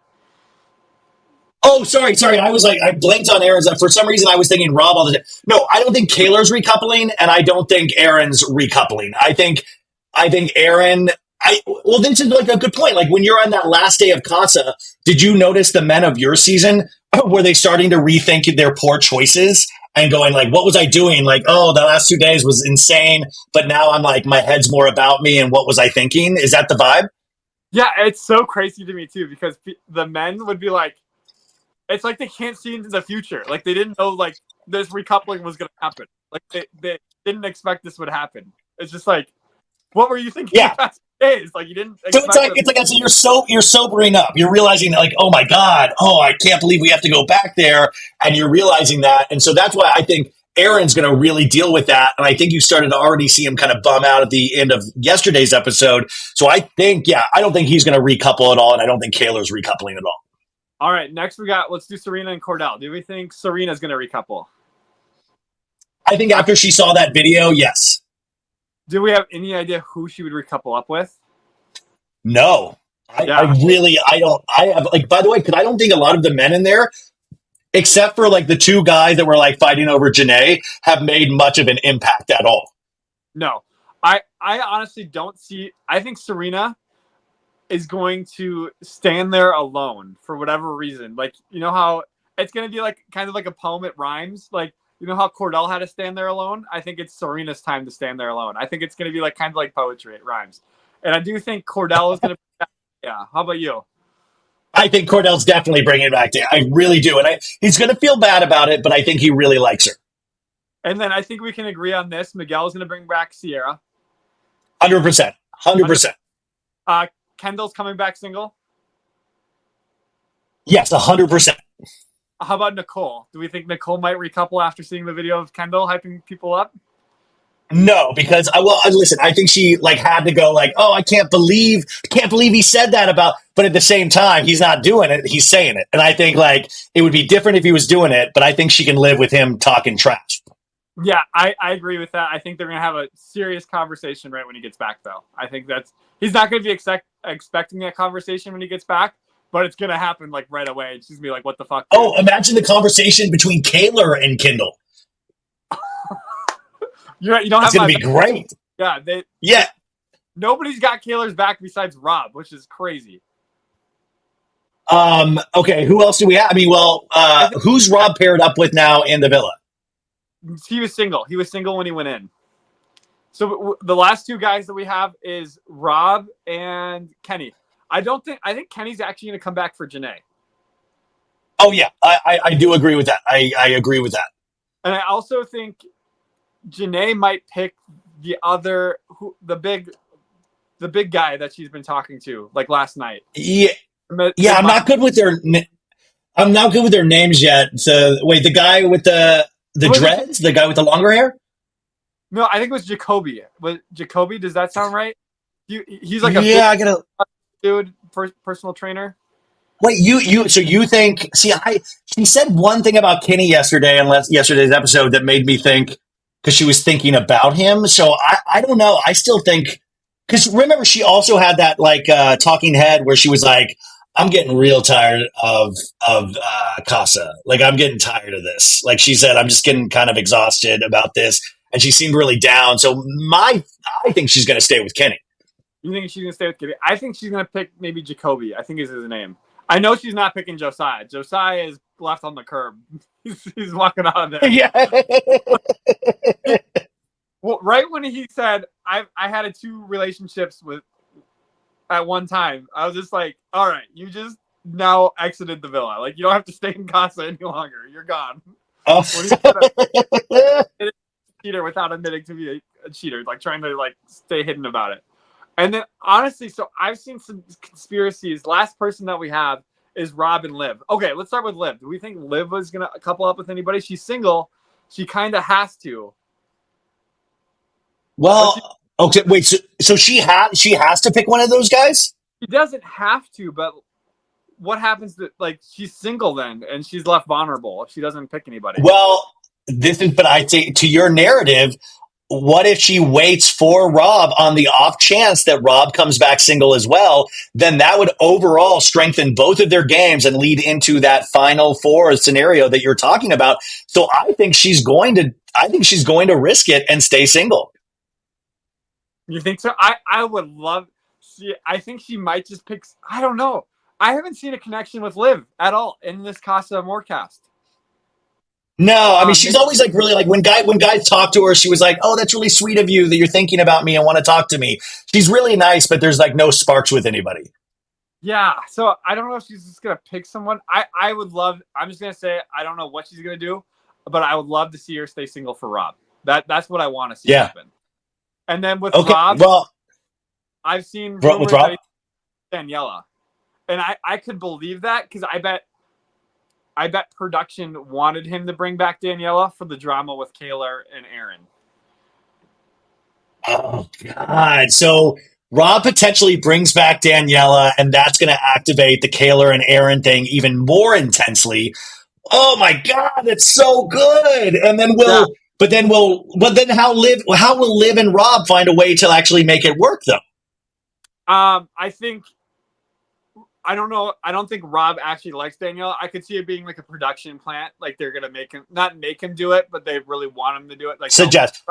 Oh, sorry. I blanked on Aaron's. For some reason, I was thinking Rob all the time. No, I don't think Kaylor's recoupling, and I don't think Aaron's recoupling. I think Aaron Well, this is like a good point. Like when you're on that last day of Casa, did you notice the men of your season? Were they starting to rethink their poor choices and going like, what was I doing? Like, oh, the last 2 days was insane, but now I'm like, my head's more about me and what was I thinking? Is that the vibe? Yeah, it's so crazy to me too because the men would be like, it's like they can't see into the future. Like they didn't know like this recoupling was going to happen. Like they didn't expect this would happen. It's just like, what were you thinking the Yeah. past days? Like you didn't So expect. it's like you're sobering up. You're realizing like, oh my god, oh I can't believe we have to go back there, and you're realizing that, and so that's why I think Aaron's going to really deal with that, and I think you started to already see him kind of bum out at the end of yesterday's episode. So I think, yeah, I don't think he's going to recouple at all, and I don't think Kaylor's recoupling at all. All right, next let's do Serena and Cordell. Do we think Serena's going to recouple? I think after she saw that video, yes. Do we have any idea who she would recouple up with? No. I really, I have, like, by the way, because I don't think a lot of the men in there, except for like the two guys that were like fighting over Janae, have made much of an impact at all. No. I honestly don't see, I think Serena is going to stand there alone for whatever reason. Like, you know how it's going to be like kind of like a poem, it rhymes. Like, you know how Cordell had to stand there alone? I think it's Serena's time to stand there alone. I think it's going to be like kind of like poetry, it rhymes. And I do think Cordell is going to be, yeah. How about you? I think Cordell's definitely bringing it back to. I really do, and he's going to feel bad about it, but I think he really likes her. And then I think we can agree on this. Miguel's going to bring back Sierra. 100%. 100%. Kendall's coming back single. Yes, 100%. How about Nicole? Do we think Nicole might recouple after seeing the video of Kendall hyping people up? No, because listen, I think she like had to go like, oh, I can't believe he said that about, but at the same time, he's not doing it. He's saying it. And I think like it would be different if he was doing it, but I think she can live with him talking trash. Yeah, I agree with that. I think they're going to have a serious conversation right when he gets back, though. I think he's not going to be expecting that conversation when he gets back, but it's going to happen like right away. It's just going to be like, what the fuck? Dude? Oh, imagine the conversation between Kaylor and Kendall. You don't have. It's going to be great. Yeah, yeah. Nobody's got Kaylor's back besides Rob, which is crazy. Okay, who else do we have? I mean, well, who's Rob paired up with now in the villa? He was single. He was single when he went in. So the last two guys that we have is Rob and Kenny. I think Kenny's actually going to come back for Janae. Oh yeah, I do agree with that. I agree with that. And I also think Janae might pick the big guy that she's been talking to like last night. Yeah, I'm not good with their names yet. So wait, the guy with the dreads, the guy with the longer hair? No, I think it was Jacoby. Was Jacoby? Does that sound right? He's like I gotta dude, personal trainer. Wait, so you think? See, she said one thing about Kenny yesterday's episode that made me think because she was thinking about him. So I don't know. I still think because remember she also had that like talking head where she was like, I'm getting real tired of Casa. Like I'm getting tired of this. Like she said, I'm just getting kind of exhausted about this. And she seemed really down. So I think she's going to stay with Kenny. You think she's going to stay with Kenny? I think she's going to pick maybe Jacoby. I think is his name. I know she's not picking Josiah. Josiah is left on the curb. He's walking out of there. Yeah. Well, right when he said, I had 2 relationships with at one time, I was just like, all right, you just now exited the villa. Like, you don't have to stay in Casa any longer. You're gone. Oh. Cheater without admitting to be a cheater, like trying to like stay hidden about it. And then honestly, so I've seen some conspiracies. Last person that we have is Rob and Liv. Okay, let's start with Liv. Do we think Liv is gonna couple up with anybody? She's single. She kind of has to. Well, okay, wait. So she has to pick one of those guys. She doesn't have to, but what happens to like she's single then and she's left vulnerable if she doesn't pick anybody? Well, but I say to your narrative, what if she waits for Rob on the off chance that Rob comes back single as well? Then that would overall strengthen both of their games and lead into that final 4 scenario that you're talking about. So I think she's going to risk it and stay single. You think so? I would love I think she might just pick. I don't know. I haven't seen a connection with Liv at all in this Casa Amor cast. No, I mean she's Maybe, always like really like when guys talk to her, she was like, "Oh, that's really sweet of you that you're thinking about me and want to talk to me." She's really nice, but there's like no sparks with anybody. yeah. So I don't know if she's just gonna pick someone. I would love. I'm just gonna say I don't know what she's gonna do, but I would love to see her stay single for Rob. That's what I want to see Yeah. happen. And then with Okay. Rob, Well, I've seen with rumors Rob. that he's Daniela, and I could believe that because I bet production wanted him to bring back Daniela for the drama with Kaylor and Aaron. Oh God. So Rob potentially brings back Daniela, and that's going to activate the Kaylor and Aaron thing even more intensely. Oh my God, it's so good. And then Yeah. but then how will Liv and Rob find a way to actually make it work though? I think I don't know. I don't think Rob actually likes Danielle. I could see it being like a production plant. Like they're gonna make him not make him do it, but they really want him to do it. Like Suggest.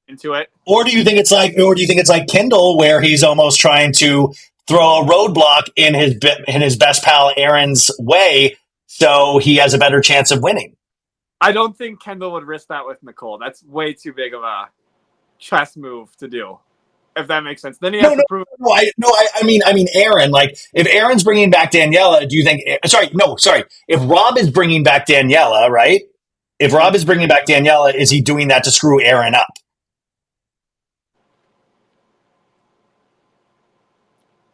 into it. Or do you think it's like Kendall, where he's almost trying to throw a roadblock in his best pal Aaron's way, so he has a better chance of winning? I don't think Kendall would risk that with Nicole. That's way too big of a chess move to do. If that makes sense, then he No, has no, to prove. no. I mean, Aaron. Like, if Aaron's bringing back Daniela, do you think? Sorry, no, sorry. If Rob is bringing back Daniela, right? If Rob is bringing back Daniela, is he doing that to screw Aaron up?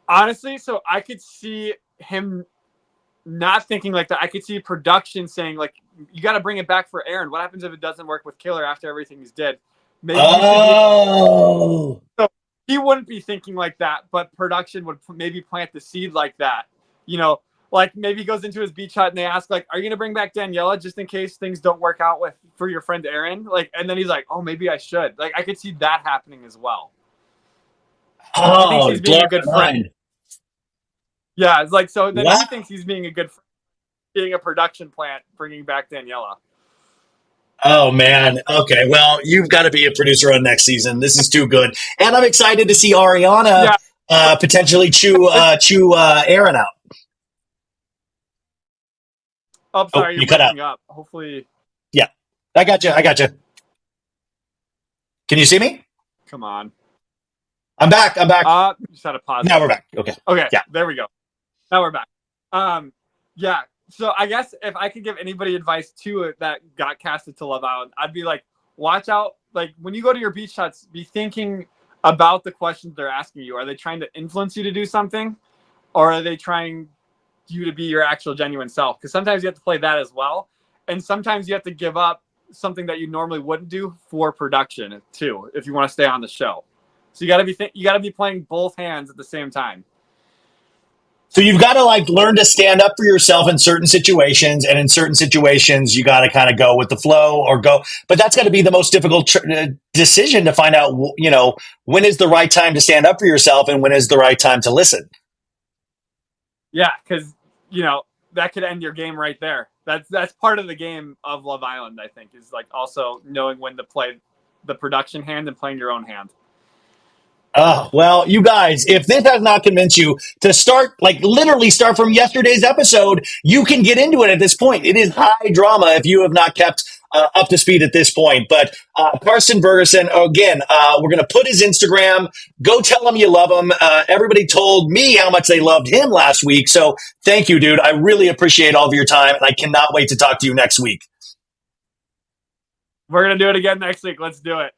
Honestly, so I could see him not thinking like that. I could see production saying like, "You got to bring it back for Aaron. What happens if it doesn't work with Kaylor after everything he's did? Maybe you should be." Oh, So he wouldn't be thinking like that, but production would maybe plant the seed like that. You know, like maybe he goes into his beach hut and they ask like, "Are you gonna bring back Daniela just in case things don't work out with for your friend Aaron?" Like, and then he's like, "Oh, maybe I should." Like, I could see that happening as well. He thinks oh, he's being blowing a good my friend. mind. Yeah, it's like so. Then Wow. he thinks he's being a good friend, being a production plant, bringing back Daniela. Oh man. Okay. Well, you've got to be a producer on next season. This is too good, and I'm excited to see Ariana Yeah. potentially chew Aaron out. Oh, Oh, sorry, you're you cut out. breaking up. Hopefully, Yeah, I got you. I got you. Can you see me? come on. I'm back. I'm back. Just had to pause. Now we're back. Okay. Okay, Yeah. there we go. Now we're back. Yeah. So I guess if I could give anybody advice to it that got casted to Love Island, I'd be like, watch out. Like when you go to your beach shots, be thinking about the questions they're asking you. Are they trying to influence you to do something, or are they trying you to be your actual genuine self? Because sometimes you have to play that as well, and sometimes you have to give up something that you normally wouldn't do for production too, if you want to stay on the show. So you got to be playing both hands at the same time. So you've got to like learn to stand up for yourself in certain situations, and in certain situations you got to kind of go with the flow or go. But that's got to be the most difficult decision to find out. You know, when is the right time to stand up for yourself, and when is the right time to listen. Yeah, because you know that could end your game right there. That's part of the game of Love Island. I think is like also knowing when to play the production hand and playing your own hand. Oh, well, you guys, if this has not convinced you to start, like literally start from yesterday's episode, you can get into it at this point. It is high drama if you have not kept up to speed at this point. But Carson Ferguson, again, we're going to put his Instagram. Go tell him you love him. Everybody told me how much they loved him last week. So thank you, dude. I really appreciate all of your time, and I cannot wait to talk to you next week. We're gonna do it again next week. Let's do it.